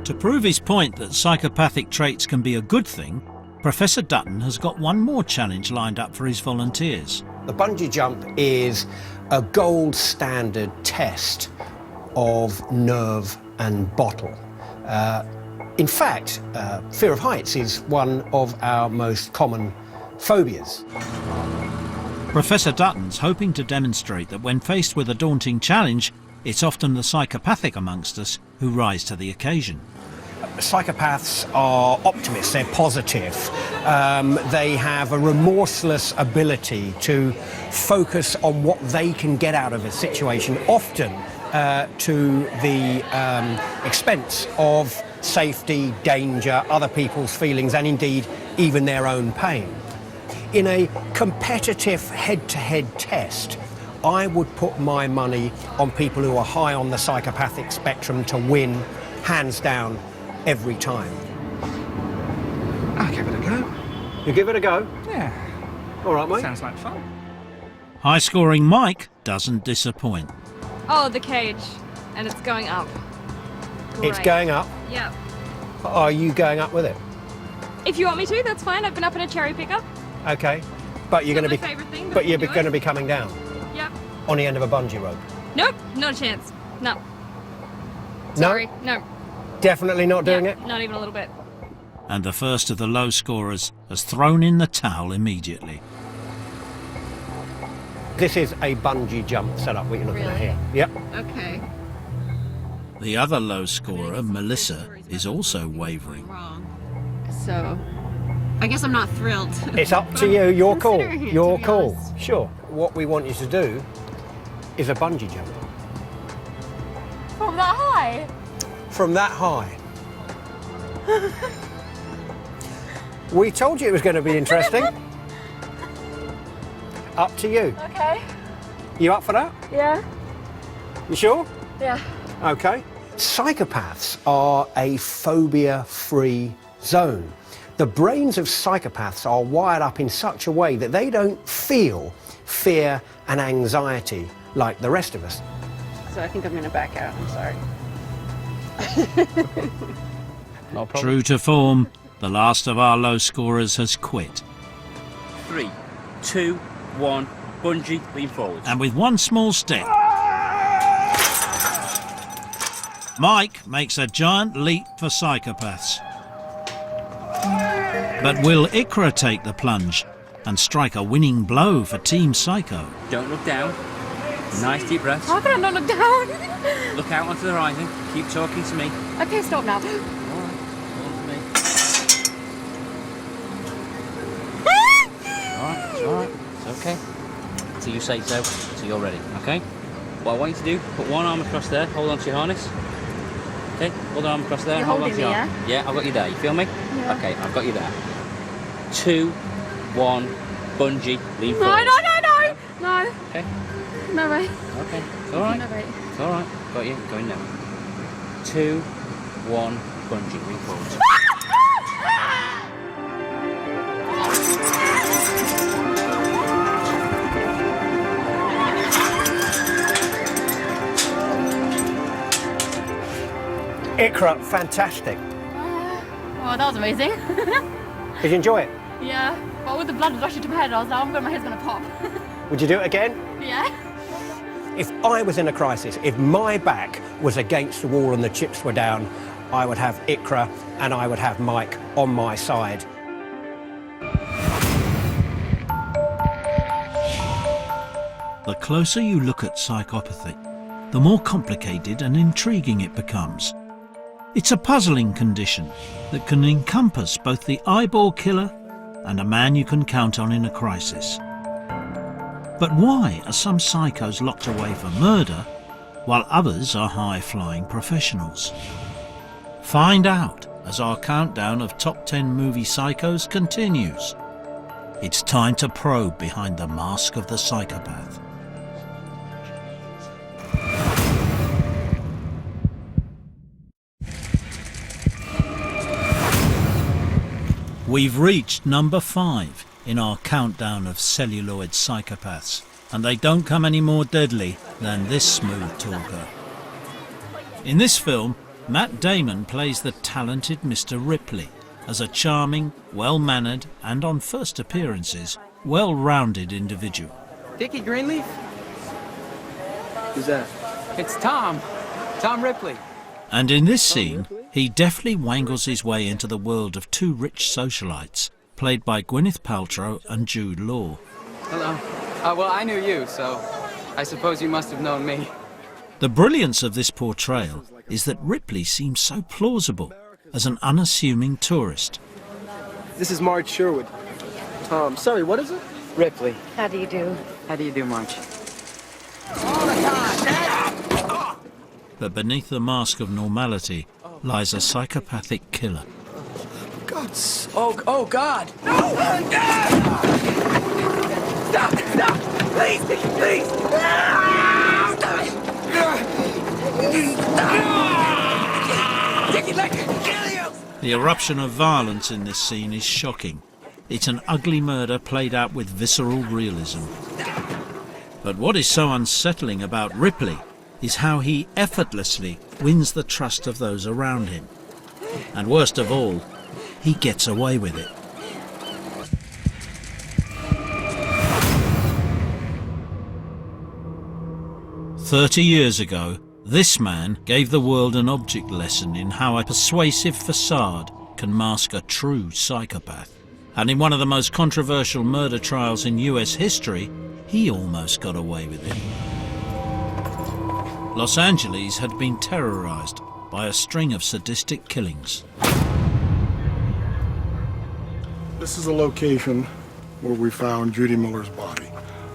To prove his point that psychopathic traits can be a good thing, Professor Dutton has got one more challenge lined up for his volunteers. The bungee jump is a gold standard test of nerve and bottle. In fact, fear of heights is one of our most common phobias. Professor Dutton's hoping to demonstrate that when faced with a daunting challenge, it's often the psychopathic amongst us who rise to the occasion. Psychopaths are optimists, they're positive. They have a remorseless ability to focus on what they can get out of a situation, often to the expense of safety, danger, other people's feelings, and indeed even their own pain. In a competitive head-to-head test, I would put my money on people who are high on the psychopathic spectrum to win, hands down, every time. I'll give it a go. You give it a go? Yeah. All right, mate. Sounds like fun. High-scoring Mike doesn't disappoint. Oh, the cage. And it's going up. Great. It's going up? Yep. Are you going up with it? If you want me to, that's fine. I've been up in a cherry picker. Okay. But you're going to be... favourite thing, but you're going to be coming down? Yep. On the end of a bungee rope? Nope, not a chance. No. Sorry, no. Definitely not doing it? Not even a little bit. And the first of the low scorers has thrown in the towel immediately. This is a bungee jump setup, what you're looking at here. Yep. Okay. The other low scorer, Melissa, is also wavering. So, I guess I'm not thrilled. It's up to you. Your call. Your call. Sure. What we want you to do is a bungee jump. From that high? From that high. We told you it was going to be interesting. up to you. Okay. You up for that? Yeah. You sure? Yeah. Okay. Psychopaths are a phobia-free zone. The brains of psychopaths are wired up in such a way that they don't feel fear and anxiety like the rest of us. So I think I'm going to back out. I'm sorry. No problem. True to form, the last of our low scorers has quit. 3, 2, 1, bungee, lean forward. And with one small step, Mike makes a giant leap for Psychopaths. But will Ikra take the plunge and strike a winning blow for Team Psycho? Don't look down. Nice deep breaths. How can I not look down? Look out onto the horizon. Keep talking to me. Okay, stop now. Alright, it's alright. It's okay. Till you say so, till you're ready, okay? What I want you to do, put one arm across there, hold on to your harness. Okay, other arm across there, You're hold on holding to your me, arm. Yeah, I've got you there, you feel me? Yeah. Okay, I've got you there. 2, 1, bungee, lean No, forward. no, no, no! No. Okay. No way. Okay, it's alright. No way. It's alright, got you, going now. 2, 1, bungee, lean forward. Ikra, fantastic. Oh, that was amazing. Did you enjoy it? Yeah. But with the blood rushing to my head, I was like, my head's going to pop. Would you do it again? Yeah. If I was in a crisis, if my back was against the wall and the chips were down, I would have Ikra and I would have Mike on my side. The closer you look at psychopathy, the more complicated and intriguing it becomes. It's a puzzling condition that can encompass both the eyeball killer and a man you can count on in a crisis. But why are some psychos locked away for murder while others are high-flying professionals? Find out as our countdown of top 10 movie psychos continues. It's time to probe behind the mask of the psychopath. We've reached number 5 in our countdown of celluloid psychopaths, and they don't come any more deadly than this smooth talker. In this film, Matt Damon plays the talented Mr. Ripley as a charming, well-mannered and, on first appearances, well-rounded individual. Dickie Greenleaf? Who's that? It's Tom. Tom Ripley. And in this scene, he deftly wangles his way into the world of two rich socialites, played by Gwyneth Paltrow and Jude Law. Hello. Well, I knew you, so I suppose you must have known me. The brilliance of this portrayal is that Ripley seems so plausible as an unassuming tourist. This is Marge Sherwood. Tom, sorry, what is it? Ripley. How do you do? How do you do, Marge? But beneath the mask of normality lies a psychopathic killer. God's... Oh, God! No! Stop! Stop! Please! Please! Stop it! Stop! Dickie, let me kill you! The eruption of violence in this scene is shocking. It's an ugly murder played out with visceral realism. But what is so unsettling about Ripley is how he effortlessly wins the trust of those around him. And worst of all, he gets away with it. "30 years ago, this man gave the world an object lesson in how a persuasive facade can mask a true psychopath. And in one of the most controversial murder trials in US history, he almost got away with it. Los Angeles had been terrorized by a string of sadistic killings. This is a location where we found Judy Miller's body.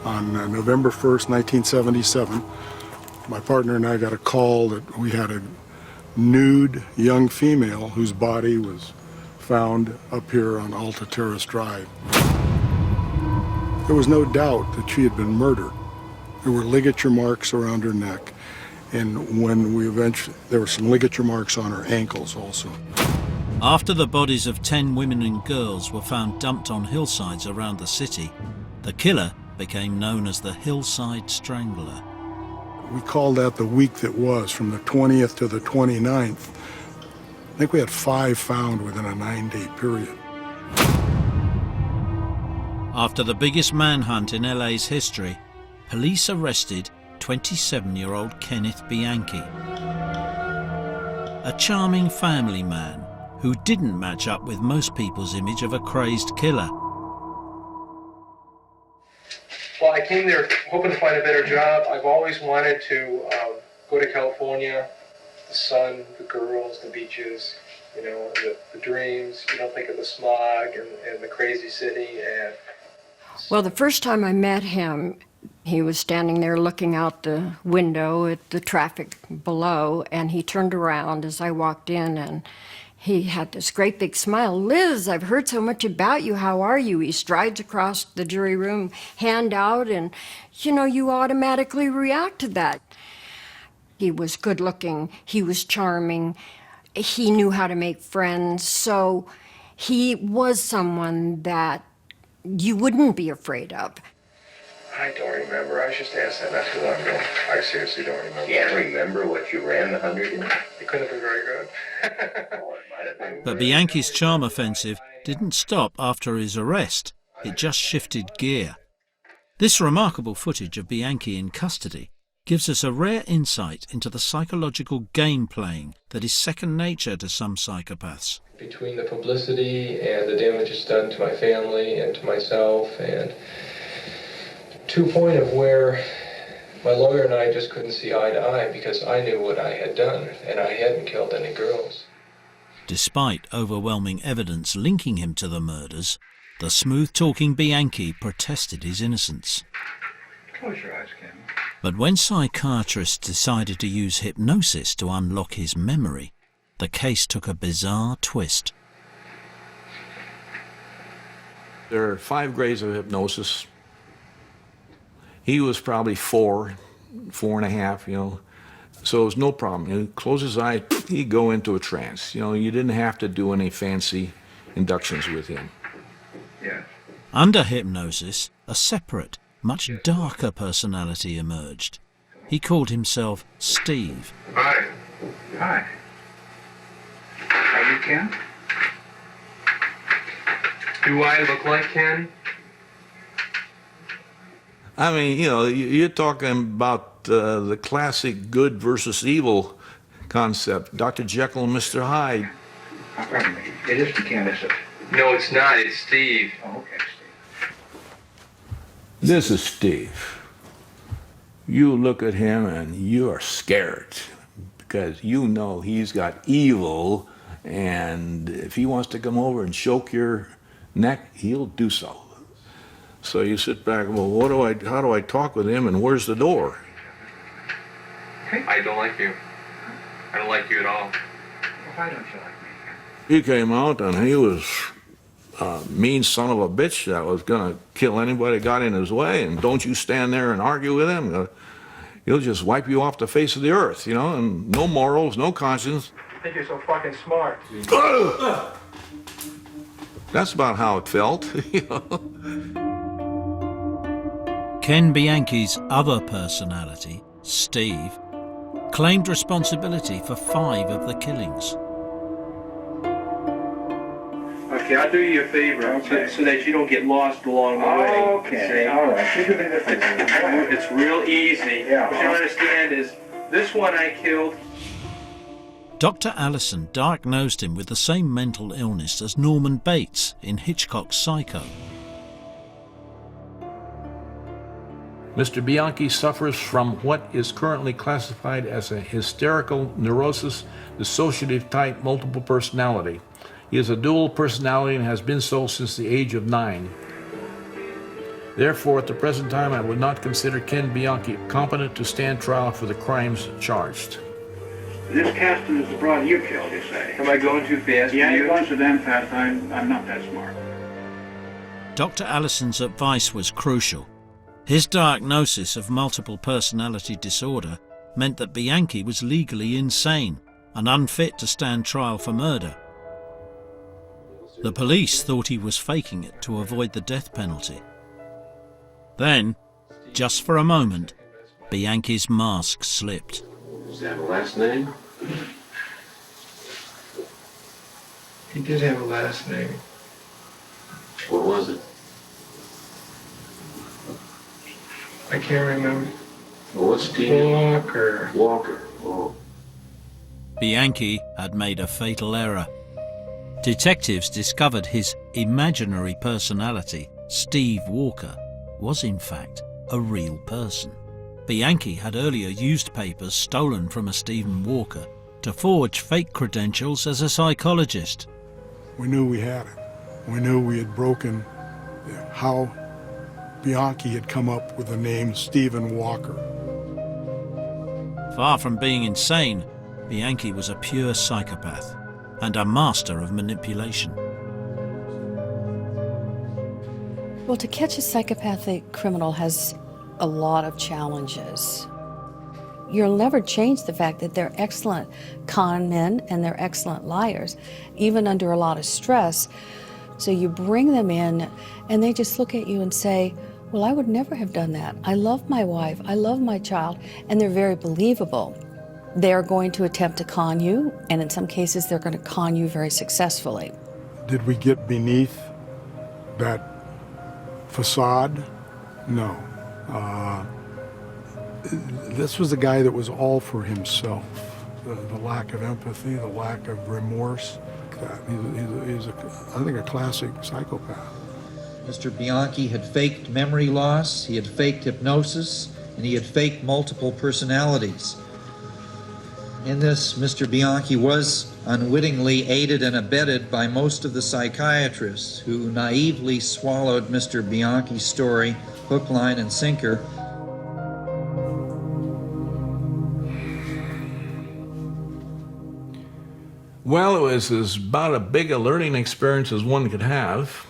On November 1st, 1977, my partner and I got a call that we had a nude young female whose body was found up here on Alta Terrace Drive. There was no doubt that she had been murdered. There were ligature marks around her neck, and when we eventually, there were some ligature marks on her ankles also. After the bodies of 10 women and girls were found dumped on hillsides around the city, the killer became known as the Hillside Strangler. We called that the week that was, from the 20th to the 29th. I think we had 5 found within a 9-day period. After the biggest manhunt in LA's history, police arrested 27-year-old Kenneth Bianchi, a charming family man who didn't match up with most people's image of a crazed killer. Well, I came there hoping to find a better job. I've always wanted to go to California. The sun, the girls, the beaches, you know, the dreams. You don't think of the smog and the crazy city. And well, the first time I met him, he was standing there looking out the window at the traffic below, and he turned around as I walked in, and he had this great big smile. "Liz, I've heard so much about you. How are you?" He strides across the jury room, hand out, and, you know, you automatically react to that. He was good looking. He was charming. He knew how to make friends. So he was someone that you wouldn't be afraid of. I don't remember. I was just asked that not too long ago. I seriously don't remember. You can't remember what you ran the 100 in? It couldn't have been very good. But Bianchi's charm offensive didn't stop after his arrest. It just shifted gear. This remarkable footage of Bianchi in custody gives us a rare insight into the psychological game playing that is second nature to some psychopaths. Between the publicity and the damage it's done to my family and to myself, and to a point of where my lawyer and I just couldn't see eye to eye because I knew what I had done and I hadn't killed any girls. Despite overwhelming evidence linking him to the murders, the smooth-talking Bianchi protested his innocence. Close your eyes, Ken. But when psychiatrists decided to use hypnosis to unlock his memory, the case took a bizarre twist. There are 5 grades of hypnosis. He was probably 4.5, you know. So it was no problem. He'd close his eye, he'd go into a trance. You know, you didn't have to do any fancy inductions with him. Yeah. Under hypnosis, a separate, much darker personality emerged. He called himself Steve. Hi. Hi. Are you Ken? Do I look like Ken? I mean, you know, you're talking about the classic good versus evil concept. Dr. Jekyll and Mr. Hyde. Pardon me. It isn't Ken, is it? No, it's not. It's Steve. Oh, okay, Steve. This is Steve. You look at him and you are scared because you know he's got evil, and if he wants to come over and choke your neck, he'll do so. So you sit back, well, how do I talk with him, and where's the door? I don't like you. I don't like you at all. Well, why don't you like me? He came out and he was a mean son of a bitch that was going to kill anybody that got in his way, and don't you stand there and argue with him. He'll just wipe you off the face of the earth, you know, and no morals, no conscience. I think you're so fucking smart. That's about how it felt, you know. Ken Bianchi's other personality, Steve, claimed responsibility for 5 of the killings. Okay, I'll do you a favor so that you don't get lost along the way. Okay, all right. It's real easy. Yeah. What you don't understand is, this one I killed. Dr. Allison diagnosed him with the same mental illness as Norman Bates in Hitchcock's Psycho. Mr. Bianchi suffers from what is currently classified as a hysterical neurosis, dissociative type multiple personality. He is a dual personality and has been so since the age of 9. Therefore, at the present time, I would not consider Ken Bianchi competent to stand trial for the crimes charged. This Caston is the brother you killed, you say? Am I going too fast? Yeah, for you? you're going so damn fast. I'm not that smart. Dr. Allison's advice was crucial. His diagnosis of multiple personality disorder meant that Bianchi was legally insane and unfit to stand trial for murder. The police thought he was faking it to avoid the death penalty. Then, just for a moment, Bianchi's mask slipped. Does he have a last name? He did have a last name. What was it? I can't remember. Well, what's Steve? Walker. Walker. Oh. Bianchi had made a fatal error. Detectives discovered his imaginary personality, Steve Walker, was in fact a real person. Bianchi had earlier used papers stolen from a Stephen Walker to forge fake credentials as a psychologist. We knew we had it. We knew we had broken how Bianchi had come up with the name Stephen Walker. Far from being insane, Bianchi was a pure psychopath and a master of manipulation. Well, to catch a psychopathic criminal has a lot of challenges. You'll never change the fact that they're excellent con men and they're excellent liars, even under a lot of stress. So you bring them in and they just look at you and say, well, I would never have done that. I love my wife, I love my child, and they're very believable. They're going to attempt to con you, and in some cases they're going to con you very successfully. Did we get beneath that facade? No. This was a guy that was all for himself. The lack of empathy, the lack of remorse. He's I think, a classic psychopath. Mr. Bianchi had faked memory loss, he had faked hypnosis, and he had faked multiple personalities. In this, Mr. Bianchi was unwittingly aided and abetted by most of the psychiatrists who naively swallowed Mr. Bianchi's story hook, line, and sinker. Well, it was about as big a learning experience as one could have.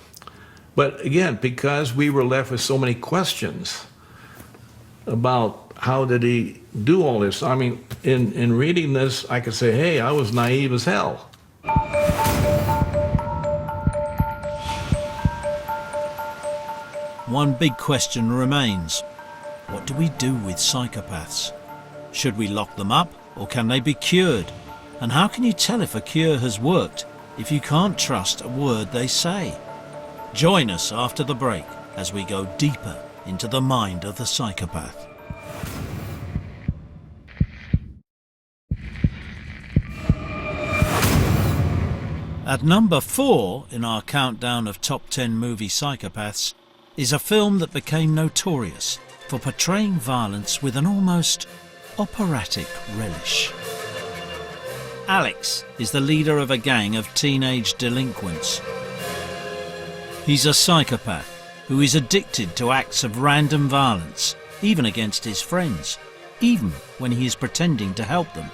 But again, because we were left with so many questions about how did he do all this. I mean, in reading this, I could say, hey, I was naive as hell. One big question remains. What do we do with psychopaths? Should we lock them up, or can they be cured? And how can you tell if a cure has worked if you can't trust a word they say? Join us after the break as we go deeper into the mind of the psychopath. At number 4 in our countdown of top 10 movie psychopaths is a film that became notorious for portraying violence with an almost operatic relish. Alex is the leader of a gang of teenage delinquents. He's a psychopath who is addicted to acts of random violence, even against his friends, even when he is pretending to help them.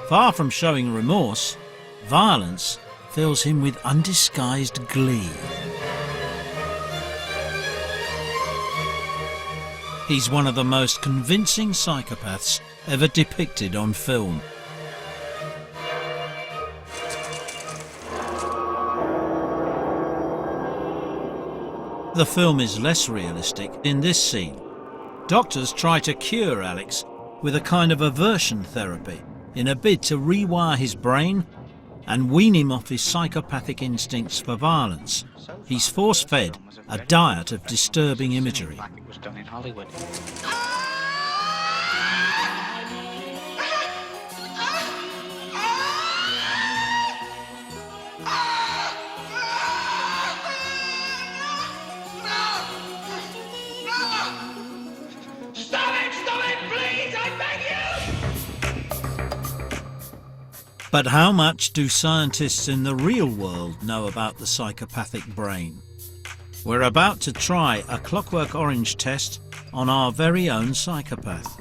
Far from showing remorse, violence fills him with undisguised glee. He's one of the most convincing psychopaths ever depicted on film. The film is less realistic in this scene. Doctors try to cure Alex with a kind of aversion therapy in a bid to rewire his brain and wean him off his psychopathic instincts for violence. He's force-fed a diet of disturbing imagery. It was done in Hollywood. But how much do scientists in the real world know about the psychopathic brain? We're about to try a Clockwork Orange test on our very own psychopath.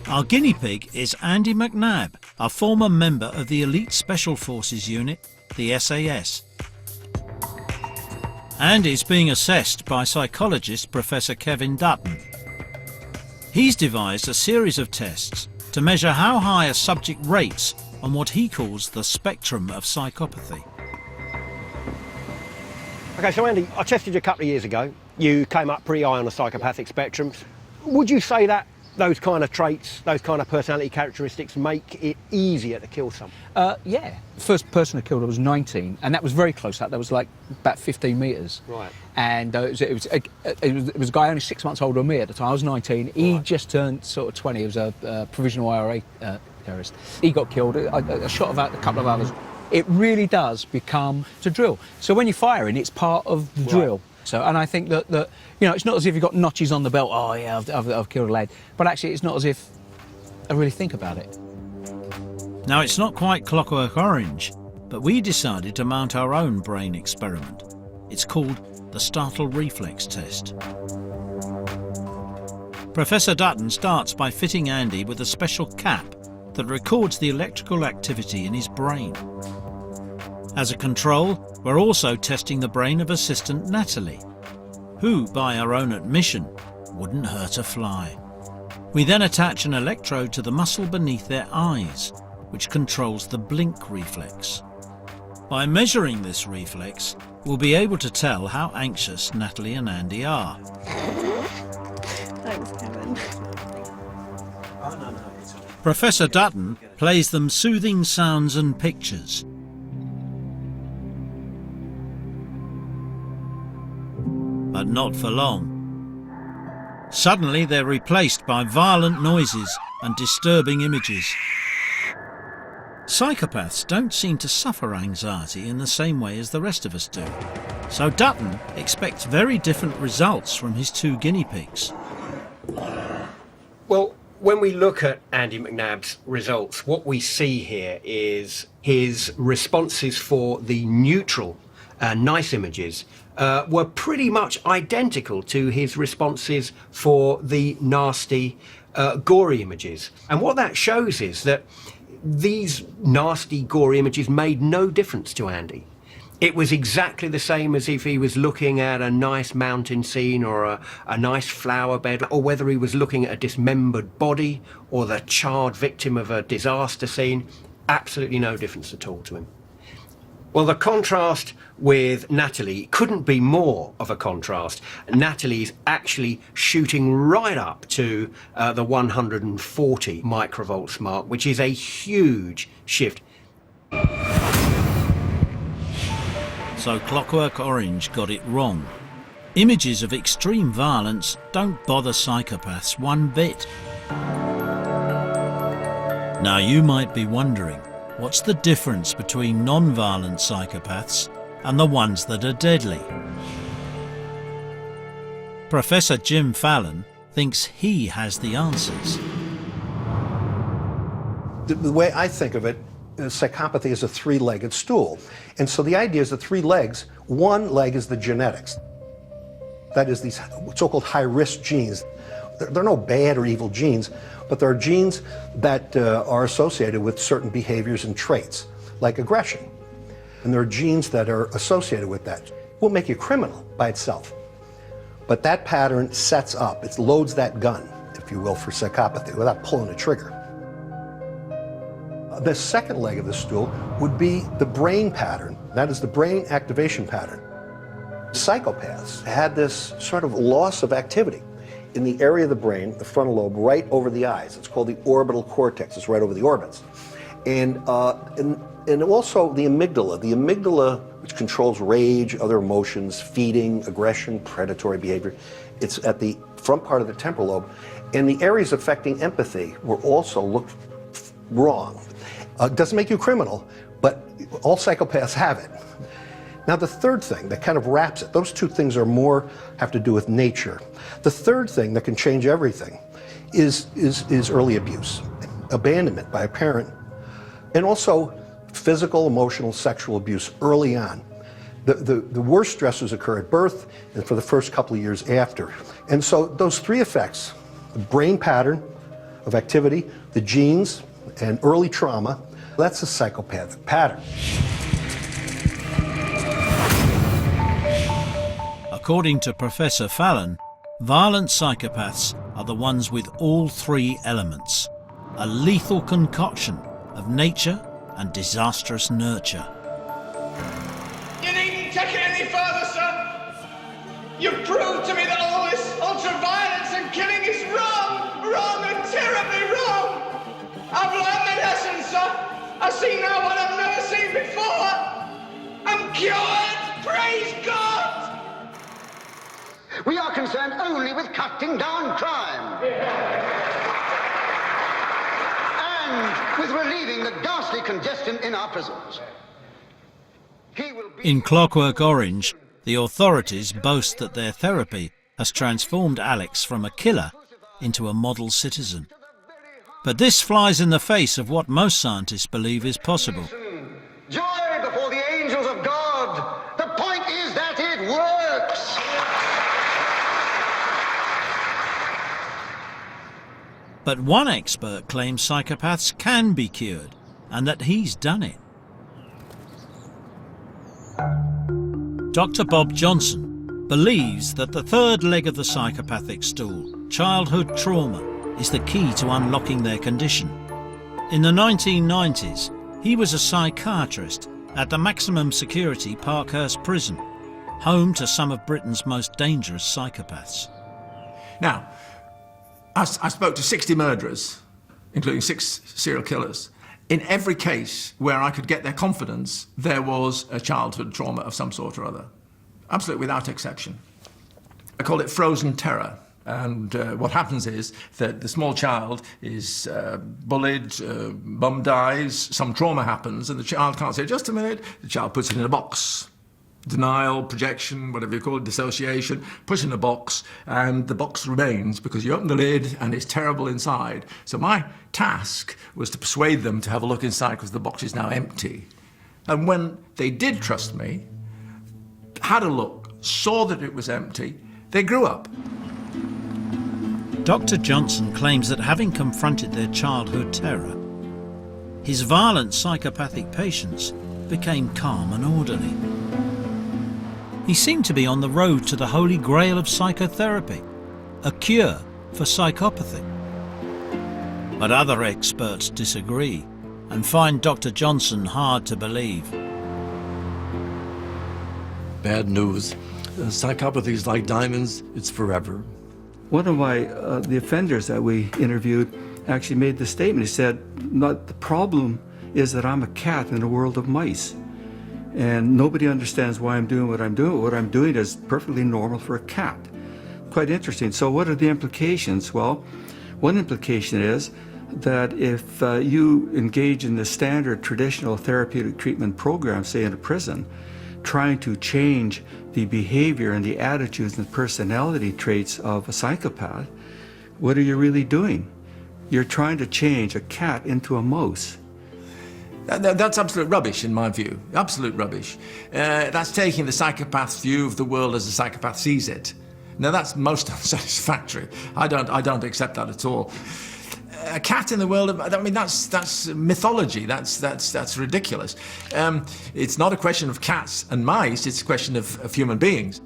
Our guinea pig is Andy McNabb, a former member of the Elite Special Forces Unit, the SAS. Andy's being assessed by psychologist Professor Kevin Dutton. He's devised a series of tests to measure how high a subject rates on what he calls the spectrum of psychopathy. Okay, so Andy, I tested you a couple of years ago. You came up pretty high on the psychopathic spectrum. Would you say that those kind of traits, those kind of personality characteristics make it easier to kill someone? Yeah. First person I killed I was 19, and that was very close. That was like about 15 metres. Right. And it was a guy only 6 months older than me at the time. I was 19. He just turned sort of 20. He was a provisional IRA terrorist. He got killed. I shot about a couple of others. It really does become a drill. So when you're firing, it's part of the drill. So, and I think that you know, it's not as if you've got notches on the belt. Oh yeah, I've killed a lad. But actually, it's not as if I really think about it. Now, it's not quite Clockwork Orange, but we decided to mount our own brain experiment. It's called the startle reflex test. Professor Dutton starts by fitting Andy with a special cap that records the electrical activity in his brain. As a control, we're also testing the brain of assistant Natalie, who, by her own admission, wouldn't hurt a fly. We then attach an electrode to the muscle beneath their eyes, which controls the blink reflex. By measuring this reflex, we'll be able to tell how anxious Natalie and Andy are. Thanks, Kevin. Professor Dutton plays them soothing sounds and pictures. But not for long. Suddenly they're replaced by violent noises and disturbing images. Psychopaths don't seem to suffer anxiety in the same way as the rest of us do. So Dutton expects very different results from his two guinea pigs. Well, when we look at Andy McNabb's results, what we see here is his responses for the neutral, nice images were pretty much identical to his responses for the nasty, gory images. And what that shows is that these nasty, gory images made no difference to Andy. It was exactly the same as if he was looking at a nice mountain scene or a nice flower bed, or whether he was looking at a dismembered body or the charred victim of a disaster scene. Absolutely no difference at all to him. Well, the contrast with Natalie couldn't be more of a contrast. Natalie's actually shooting right up to the 140 microvolts mark, which is a huge shift. So Clockwork Orange got it wrong. Images of extreme violence don't bother psychopaths one bit. Now you might be wondering, what's the difference between non-violent psychopaths and the ones that are deadly? Professor Jim Fallon thinks he has the answers. The way I think of it, psychopathy is a three-legged stool. And so the idea is the three legs, one leg is the genetics. That is these so-called high-risk genes. There are no bad or evil genes, but there are genes that are associated with certain behaviors and traits, like aggression. And there are genes that are associated with that. It won't make you a criminal by itself. But that pattern sets up, it loads that gun, if you will, for psychopathy without pulling a trigger. The second leg of the stool would be the brain pattern. That is the brain activation pattern. Psychopaths had this sort of loss of activity in the area of the brain, the frontal lobe, right over the eyes. It's called the orbital cortex. It's right over the orbits. And also the amygdala. The amygdala, which controls rage, other emotions, feeding, aggression, predatory behavior. It's at the front part of the temporal lobe. And the areas affecting empathy were also looked wrong. Doesn't make you a criminal, but all psychopaths have it. Now the third thing that kind of wraps it, those two things are more have to do with nature. The third thing that can change everything is early abuse, abandonment by a parent, and also physical, emotional, sexual abuse early on. The worst stressors occur at birth and for the first couple of years after. And so those three effects, the brain pattern of activity, the genes, and early trauma, that's a psychopathic pattern. According to Professor Fallon, violent psychopaths are the ones with all three elements, a lethal concoction of nature and disastrous nurture. You needn't take it any further, sir. You've proved to me that all this ultra-violence and killing is wrong, wrong and terribly wrong. I've learned my lesson, sir. I see now what I've never seen before. I'm cured, praise God. We are concerned only with cutting down crime. And with relieving the ghastly congestion in our prisons. In Clockwork Orange, the authorities boast that their therapy has transformed Alex from a killer into a model citizen. But this flies in the face of what most scientists believe is possible. Joy before the angels of God. The point is that it works. But one expert claims psychopaths can be cured, and that he's done it. Dr. Bob Johnson believes that the third leg of the psychopathic stool, childhood trauma, is the key to unlocking their condition. In the 1990s, he was a psychiatrist at the maximum security Parkhurst prison, home to some of Britain's most dangerous psychopaths. Now, I spoke to 60 murderers, including 6 serial killers. In every case where I could get their confidence, there was a childhood trauma of some sort or other. Absolutely without exception. I call it frozen terror. And what happens is that the small child is bullied, mum dies, some trauma happens, and the child can't say, just a minute. The child puts it in a box. Denial, projection, whatever you call it, dissociation, puts it in a box, and the box remains because you open the lid and it's terrible inside. So my task was to persuade them to have a look inside because the box is now empty. And when they did trust me, had a look, saw that it was empty, they grew up. Dr. Johnson claims that having confronted their childhood terror, his violent psychopathic patients became calm and orderly. He seemed to be on the road to the holy grail of psychotherapy, a cure for psychopathy. But other experts disagree and find Dr. Johnson hard to believe. Bad news. Psychopathy is like diamonds, it's forever. One of the offenders that we interviewed actually made the statement. He said, "Not the problem is that I'm a cat in a world of mice. And nobody understands why I'm doing what I'm doing. What I'm doing is perfectly normal for a cat." Quite interesting. So what are the implications? Well, one implication is that if you engage in the standard traditional therapeutic treatment program, say in a prison, trying to change the behavior and the attitudes and personality traits of a psychopath, what are you really doing? You're trying to change a cat into a mouse. That's absolute rubbish in my view, absolute rubbish. That's taking the psychopath's view of the world as a psychopath sees it. Now that's most unsatisfactory. I don't accept that at all. A cat in the world of, I mean, that's mythology, that's ridiculous. It's not a question of cats and mice, it's a question of human beings.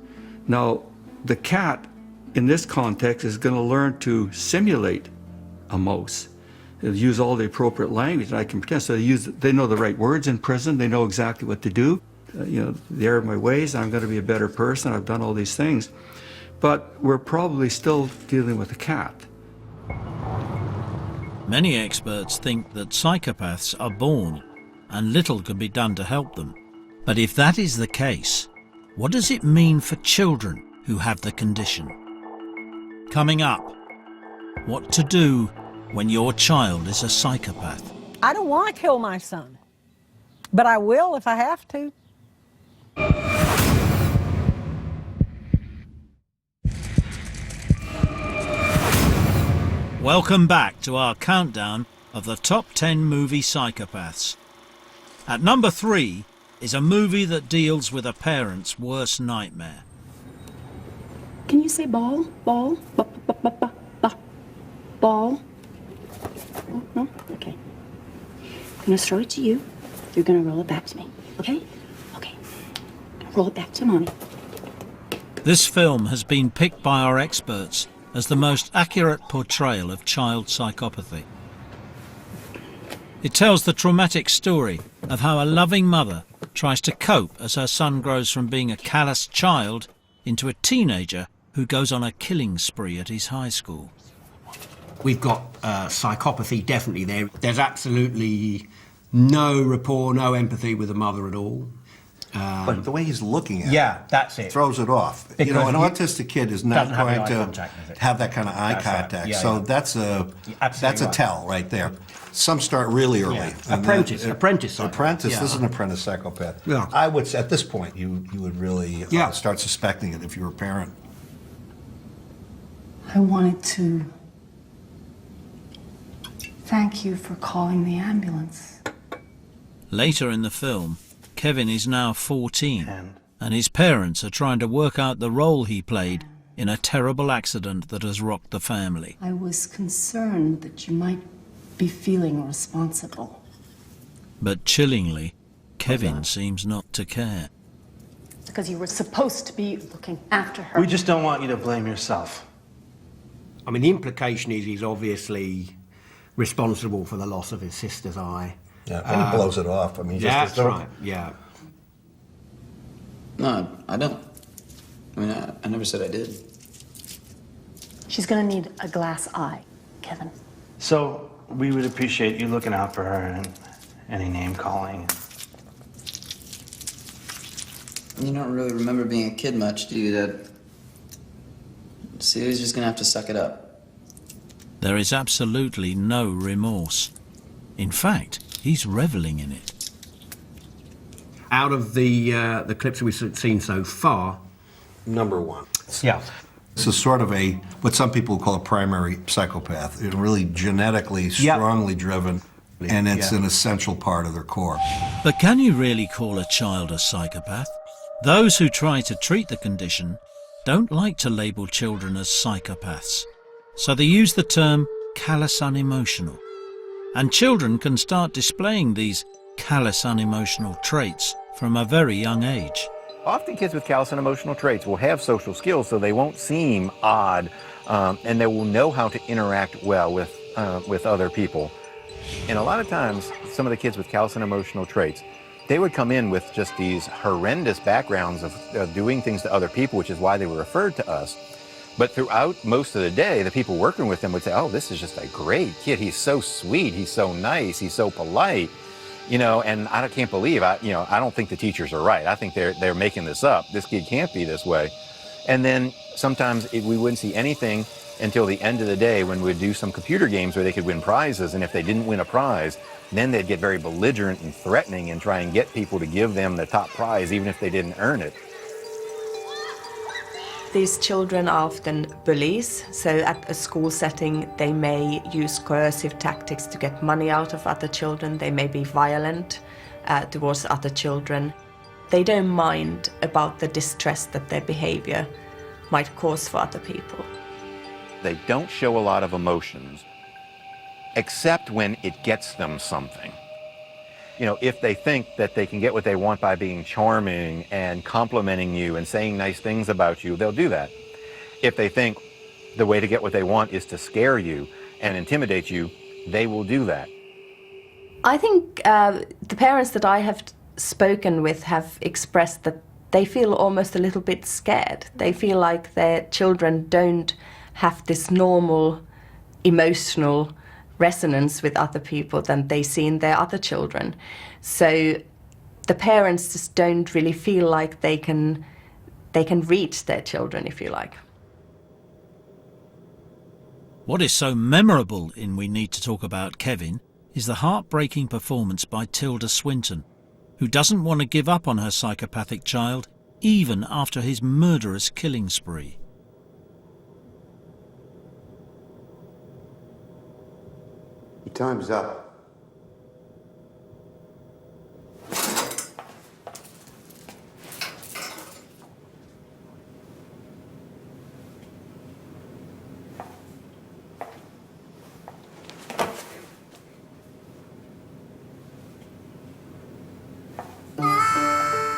Now, the cat in this context is going to learn to simulate a mouse. They'll use all the appropriate language, and I can pretend. So they know the right words in prison, they know exactly what to do. There are my ways, I'm going to be a better person, I've done all these things. But we're probably still dealing with a cat. Many experts think that psychopaths are born and little can be done to help them. But if that is the case, what does it mean for children who have the condition? Coming up, what to do when your child is a psychopath. I don't want to kill my son, but I will if I have to. Welcome back to our countdown of the top 10 movie psychopaths. At number 3 is a movie that deals with a parent's worst nightmare. Can you say ball? Ball? Ball? No? Okay. I'm gonna throw it to you. You're gonna roll it back to me. Okay? Okay. Roll it back to Mommy. This film has been picked by our experts as the most accurate portrayal of child psychopathy. It tells the traumatic story of how a loving mother tries to cope as her son grows from being a callous child into a teenager who goes on a killing spree at his high school. We've got psychopathy definitely there. There's absolutely no rapport, no empathy with the mother at all. But the way he's looking at that's it. throws it off. Because you know, an autistic kid is not doesn't have going any eye to contact with it. have that kind of eye That's right. contact. Yeah, so yeah. that's a Absolutely right. tell right there. Some start really early. Yeah. And Apprentice Apprentice. psychopath. This Yeah. is an apprentice psychopath. Yeah. I would say at this point you would really start suspecting it if you were a parent. I wanted to thank you for calling the ambulance. Later in the film, Kevin is now 14, and his parents are trying to work out the role he played in a terrible accident that has rocked the family. I was concerned that you might be feeling responsible. But chillingly, Kevin seems not to care. Because you were supposed to be looking after her. We just don't want you to blame yourself. I mean, the implication is he's obviously responsible for the loss of his sister's eye. Yeah, and he blows it off. I mean, that's right, yeah. No, I don't. I mean, I never said I did. She's gonna need a glass eye, Kevin. So we would appreciate you looking out for her and any name calling. You don't really remember being a kid much, do you, Dad? Celia's just gonna have to suck it up. There is absolutely no remorse. In fact, he's reveling in it. Out of the clips we've seen so far, number one. Yeah. This is sort of what some people call a primary psychopath. It's really genetically strongly driven, and it's an essential part of their core. But can you really call a child a psychopath? Those who try to treat the condition don't like to label children as psychopaths, so they use the term callous unemotional. And children can start displaying these callous unemotional traits from a very young age. Often kids with callous and emotional traits will have social skills, so they won't seem odd, and they will know how to interact well with other people. And a lot of times, some of the kids with callous and emotional traits, they would come in with just these horrendous backgrounds of doing things to other people, which is why they were referred to us. But throughout most of the day, the people working with them would say, oh, this is just a great kid. He's so sweet. He's so nice. He's so polite. You know, and I can't believe, I don't think the teachers are right. I think they're making this up. This kid can't be this way. And then sometimes we wouldn't see anything until the end of the day when we'd do some computer games where they could win prizes. And if they didn't win a prize, then they'd get very belligerent and threatening and try and get people to give them the top prize, even if they didn't earn it. These children are often bullies, so at a school setting they may use coercive tactics to get money out of other children. They may be violent towards other children. They don't mind about the distress that their behavior might cause for other people. They don't show a lot of emotions, except when it gets them something. You know, if they think that they can get what they want by being charming and complimenting you and saying nice things about you, they'll do that. If they think the way to get what they want is to scare you and intimidate you, they will do that. I think the parents that I have spoken with have expressed that they feel almost a little bit scared. They feel like their children don't have this normal emotional resonance with other people than they see in their other children. So the parents just don't really feel like they can reach their children, if you like. What is so memorable in We Need to Talk About Kevin is the heartbreaking performance by Tilda Swinton, who doesn't want to give up on her psychopathic child even after his murderous killing spree. Your time's up.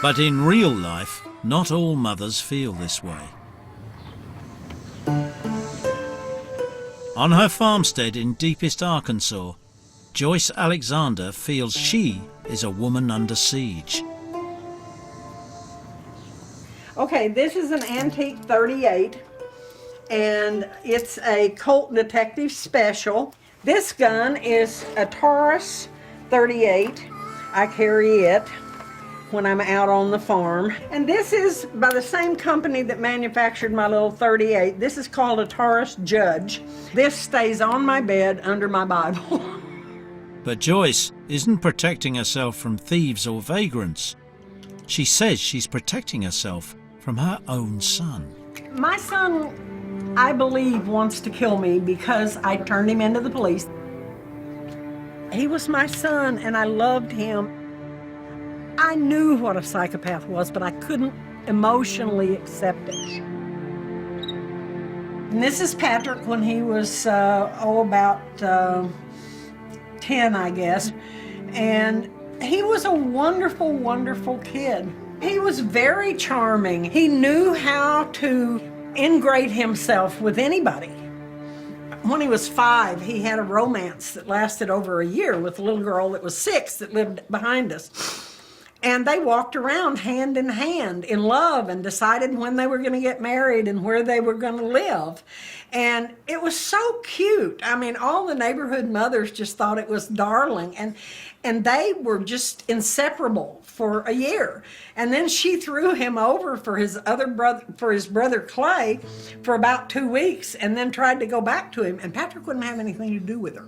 But in real life, not all mothers feel this way. On her farmstead in deepest Arkansas, Joyce Alexander feels she is a woman under siege. Okay, this is an antique 38, and it's a Colt Detective Special. This gun is a Taurus 38. I carry it when I'm out on the farm. And this is by the same company that manufactured my little 38. This is called a Taurus Judge. This stays on my bed under my Bible. But Joyce isn't protecting herself from thieves or vagrants. She says she's protecting herself from her own son. My son, I believe, wants to kill me because I turned him into the police. He was my son and I loved him. I knew what a psychopath was, but I couldn't emotionally accept it. And this is Patrick when he was, about 10, I guess. And he was a wonderful, wonderful kid. He was very charming. He knew how to ingrate himself with anybody. When he was 5, he had a romance that lasted over a year with a little girl that was 6 that lived behind us. And they walked around hand in hand in love and decided when they were going to get married and where they were going to live. And it was so cute. I mean, all the neighborhood mothers just thought it was darling. And they were just inseparable for a year. And then she threw him over for his brother Clay for about 2 weeks and then tried to go back to him. And Patrick wouldn't have anything to do with her.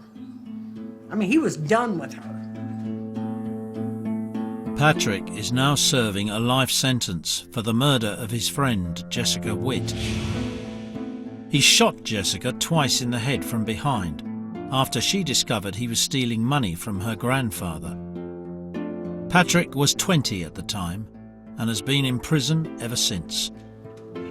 I mean, he was done with her. Patrick is now serving a life sentence for the murder of his friend Jessica Witt. He shot Jessica twice in the head from behind after she discovered he was stealing money from her grandfather. Patrick was 20 at the time and has been in prison ever since.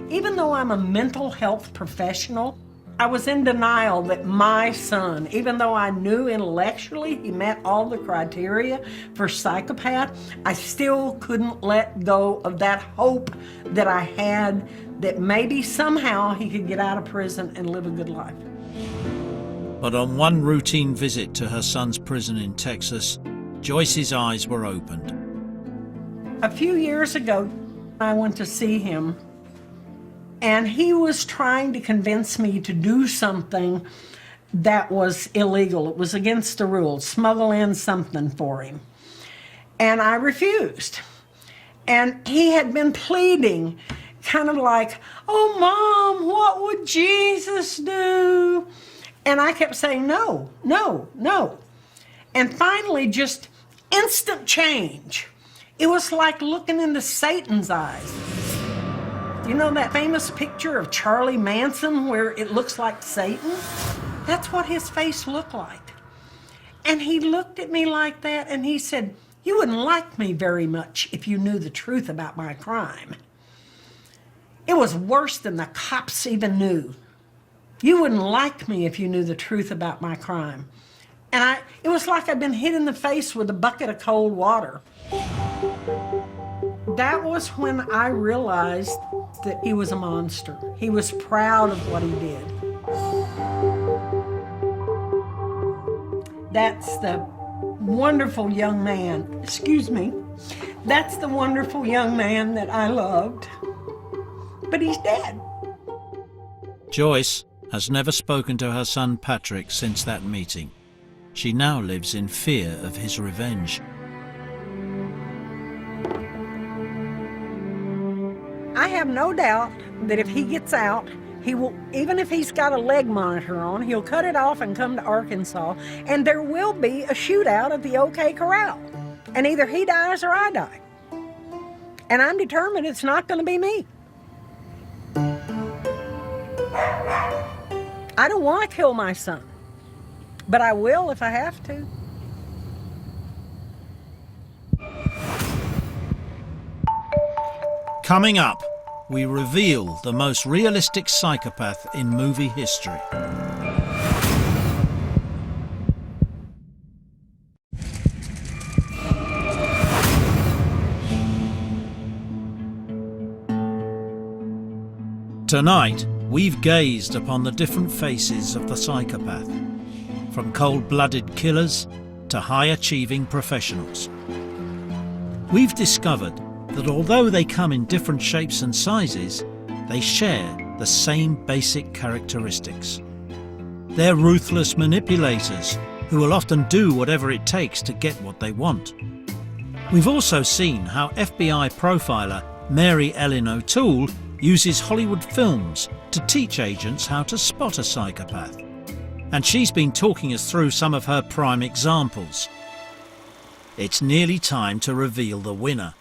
Even though I'm a mental health professional, I was in denial that my son, even though I knew intellectually he met all the criteria for psychopath, I still couldn't let go of that hope that I had that maybe somehow he could get out of prison and live a good life. But on one routine visit to her son's prison in Texas, Joyce's eyes were opened. A few years ago, I went to see him, and he was trying to convince me to do something that was illegal. It was against the rules, smuggle in something for him. And I refused. And he had been pleading, kind of like, "Oh, Mom, what would Jesus do?" And I kept saying, "No, no, no." And finally, just instant change. It was like looking into Satan's eyes. You know that famous picture of Charlie Manson where it looks like Satan? That's what his face looked like. And he looked at me like that and he said, "You wouldn't like me very much if you knew the truth about my crime." It was worse than the cops even knew. "You wouldn't like me if you knew the truth about my crime." And it was like I'd been hit in the face with a bucket of cold water. That was when I realized that he was a monster. He was proud of what he did. That's the wonderful young man, that's the wonderful young man that I loved. But he's dead. Joyce has never spoken to her son Patrick since that meeting. She now lives in fear of his revenge. I have no doubt that if he gets out, he will, even if he's got a leg monitor on, he'll cut it off and come to Arkansas, and there will be a shootout at the OK Corral. And either he dies or I die. And I'm determined it's not going to be me. I don't want to kill my son, but I will if I have to. Coming up, we reveal the most realistic psychopath in movie history. Tonight, we've gazed upon the different faces of the psychopath, from cold-blooded killers to high-achieving professionals. We've discovered that although they come in different shapes and sizes, they share the same basic characteristics. They're ruthless manipulators who will often do whatever it takes to get what they want. We've also seen how FBI profiler Mary Ellen O'Toole uses Hollywood films to teach agents how to spot a psychopath. And she's been talking us through some of her prime examples. It's nearly time to reveal the winner.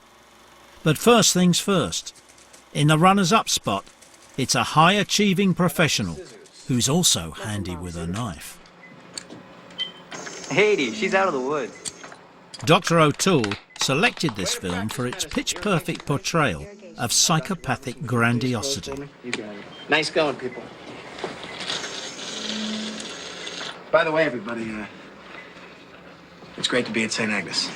But first things first. In the runners-up spot, it's a high-achieving professional who's also handy with a knife. Haiti, she's out of the woods. Dr. O'Toole selected this film for its pitch-perfect portrayal of psychopathic grandiosity. You got it. Nice going, people. By the way, everybody, it's great to be at St. Agnes.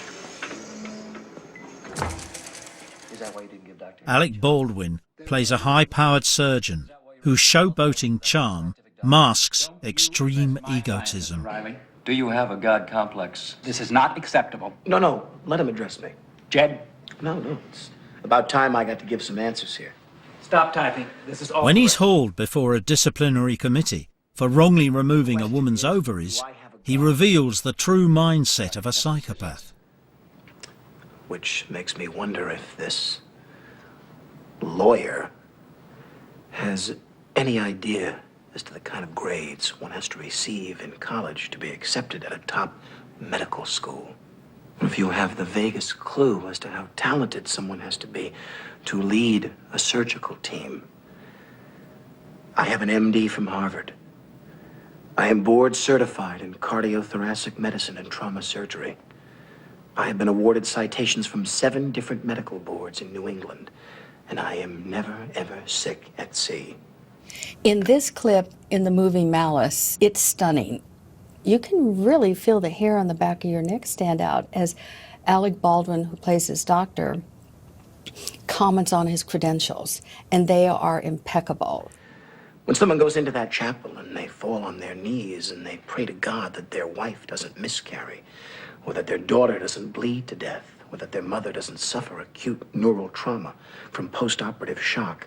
Is that why you didn't give Dr. Alec Baldwin plays a high-powered surgeon whose showboating charm masks extreme egotism. Riley, do you have a God complex? This is not acceptable. No, let him address me. Jed? No, it's about time I got to give some answers here. Stop typing. This is all. When he's hauled before a disciplinary committee for wrongly removing a woman's ovaries, he reveals the true mindset of a psychopath. Which makes me wonder if this lawyer has any idea as to the kind of grades one has to receive in college to be accepted at a top medical school. If you have the vaguest clue as to how talented someone has to be to lead a surgical team. I have an MD from Harvard. I am board certified in cardiothoracic medicine and trauma surgery. I have been awarded citations from 7 different medical boards in New England, and I am never, ever sick at sea. In this clip in the movie Malice, it's stunning. You can really feel the hair on the back of your neck stand out as Alec Baldwin, who plays his doctor, comments on his credentials, and they are impeccable. When someone goes into that chapel and they fall on their knees and they pray to God that their wife doesn't miscarry, or that their daughter doesn't bleed to death, or that their mother doesn't suffer acute neural trauma from post-operative shock,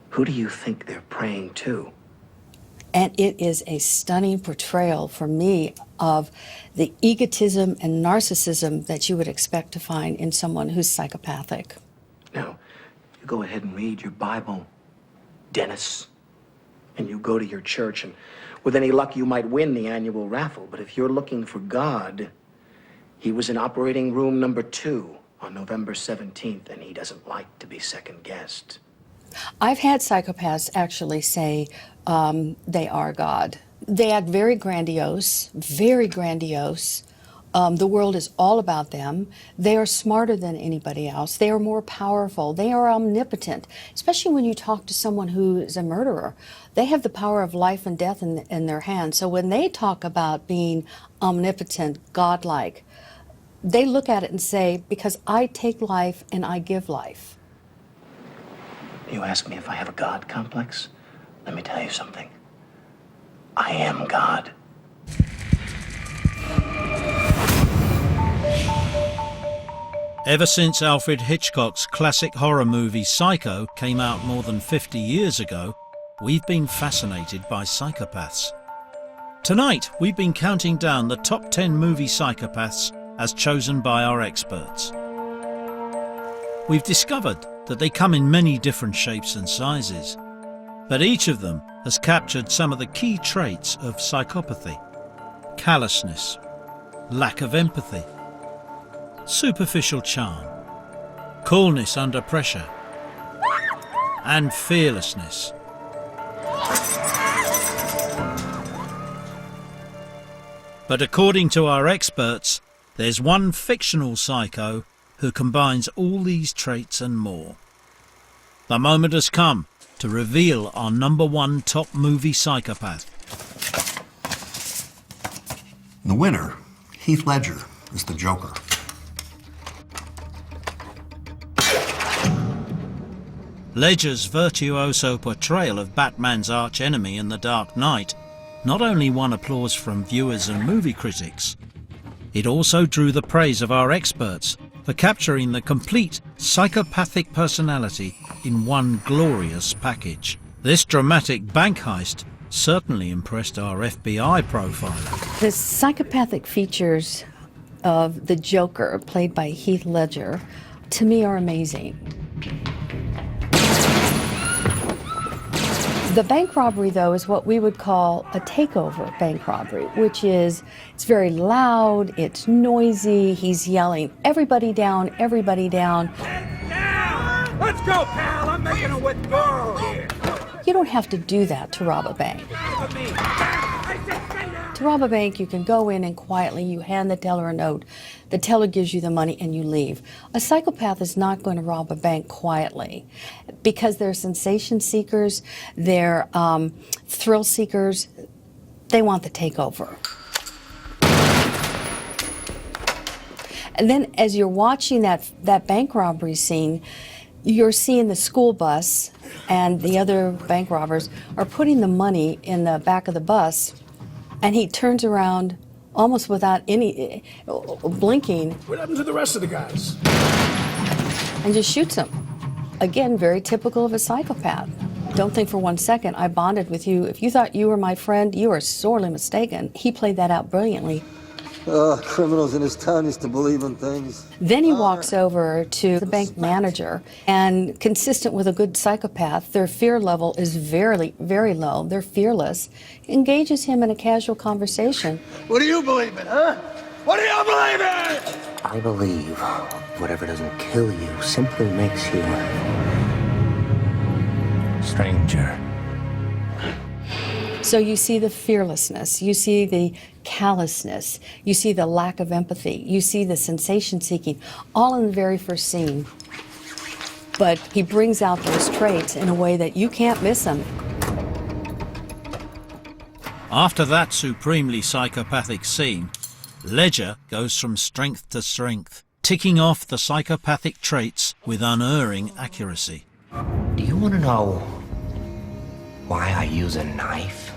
who do you think they're praying to? And it is a stunning portrayal for me of the egotism and narcissism that you would expect to find in someone who's psychopathic. Now, you go ahead and read your Bible, Dennis, and you go to your church, and with any luck you might win the annual raffle. But if you're looking for God, he was in operating room number 2 on November 17th, and he doesn't like to be second-guessed. I've had psychopaths actually say they are God. They act very grandiose, very grandiose. The world is all about them. They are smarter than anybody else. They are more powerful. They are omnipotent, especially when you talk to someone who is a murderer. They have the power of life and death in their hands. So when they talk about being omnipotent, godlike, they look at it and say, because I take life and I give life. You ask me if I have a God complex? Let me tell you something. I am God. Ever since Alfred Hitchcock's classic horror movie Psycho came out more than 50 years ago, we've been fascinated by psychopaths. Tonight, we've been counting down the top 10 movie psychopaths as chosen by our experts. We've discovered that they come in many different shapes and sizes, but each of them has captured some of the key traits of psychopathy: callousness, lack of empathy, superficial charm, coolness under pressure, and fearlessness. But according to our experts, there's one fictional psycho who combines all these traits and more. The moment has come to reveal our #1 top movie psychopath. The winner, Heath Ledger, is the Joker. Ledger's virtuoso portrayal of Batman's arch-enemy in The Dark Knight not only won applause from viewers and movie critics, it also drew the praise of our experts for capturing the complete psychopathic personality in one glorious package. This dramatic bank heist certainly impressed our FBI profiler. The psychopathic features of the Joker, played by Heath Ledger, to me are amazing. The bank robbery, though, is what we would call a takeover bank robbery, which is, it's very loud, it's noisy, he's yelling, everybody down, everybody down. Down! Let's go, pal! I'm making a withdrawal here. You don't have to do that to rob a bank. To rob a bank, you can go in and quietly you hand the teller a note. The teller gives you the money and you leave. A psychopath is not going to rob a bank quietly because they're sensation seekers, they're thrill seekers. They want the takeover. And then as you're watching that bank robbery scene, you're seeing the school bus and the other bank robbers are putting the money in the back of the bus, and he turns around almost without any blinking. What happened to the rest of the guys? And just shoots them. Again, very typical of a psychopath. Don't think for 1 second I bonded with you. If you thought you were my friend, you are sorely mistaken. He played that out brilliantly. Criminals in this town used to believe in things. Then he walks over to the bank manager, and consistent with a good psychopath, their fear level is very, very low. They're fearless. Engages him in a casual conversation. What do you believe in, huh? What do you believe in? I believe whatever doesn't kill you simply makes you stranger. So you see the fearlessness, you see the callousness, you see the lack of empathy, you see the sensation seeking, all in the very first scene. But he brings out those traits in a way that you can't miss them. After that supremely psychopathic scene, Ledger goes from strength to strength, ticking off the psychopathic traits with unerring accuracy. Do you want to know why I use a knife?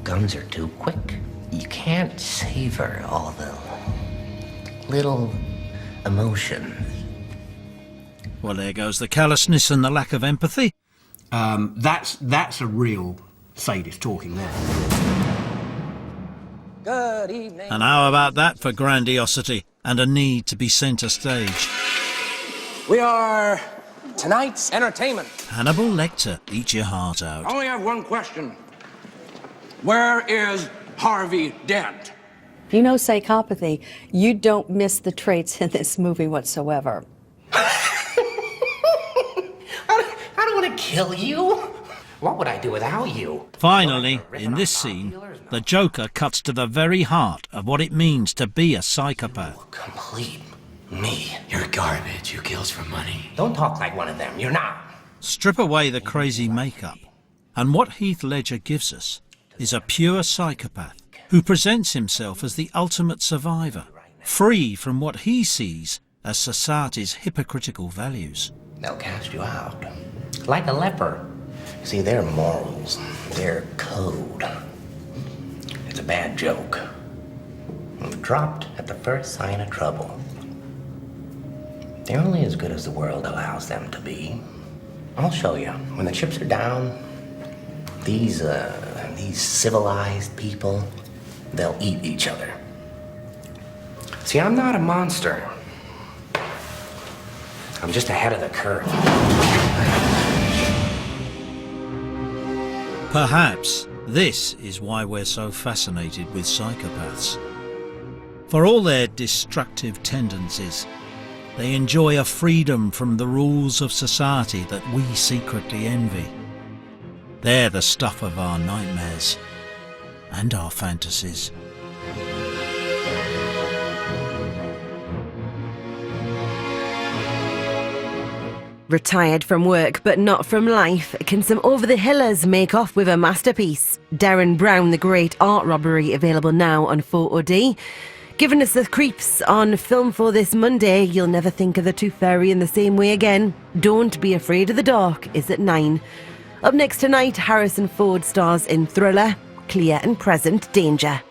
Guns are too quick. You can't savor all the little emotions. Well, there goes the callousness and the lack of empathy. That's a real sadist talking there. Good evening. And how about that for grandiosity and a need to be centre stage? We are tonight's entertainment. Hannibal Lecter, eat your heart out. I only have one question. Where is Harvey Dent? If you know psychopathy, you don't miss the traits in this movie whatsoever. I don't want to kill you. What would I do without you? Finally, in this scene, the Joker cuts to the very heart of what it means to be a psychopath. Complete me. You're garbage. You kills for money. Don't talk like one of them. You're not. Strip away the crazy makeup, and what Heath Ledger gives us is a pure psychopath who presents himself as the ultimate survivor, free from what he sees as society's hypocritical values. They'll cast you out. Like a leper. See, their morals, their code. It's a bad joke. Dropped at the first sign of trouble. They're only as good as the world allows them to be. I'll show you. When the chips are down, these civilized people, they'll eat each other. See, I'm not a monster. I'm just ahead of the curve. Perhaps this is why we're so fascinated with psychopaths. For all their destructive tendencies, they enjoy a freedom from the rules of society that we secretly envy. They're the stuff of our nightmares and our fantasies. Retired from work but not from life, can some over-the-hillers make off with a masterpiece? Derren Brown, The Great Art Robbery, available now on 4OD. Giving us the creeps on Film for this Monday. You'll never think of the Tooth Fairy in the same way again. Don't Be Afraid of the Dark is at 9. Up next tonight, Harrison Ford stars in thriller Clear and Present Danger.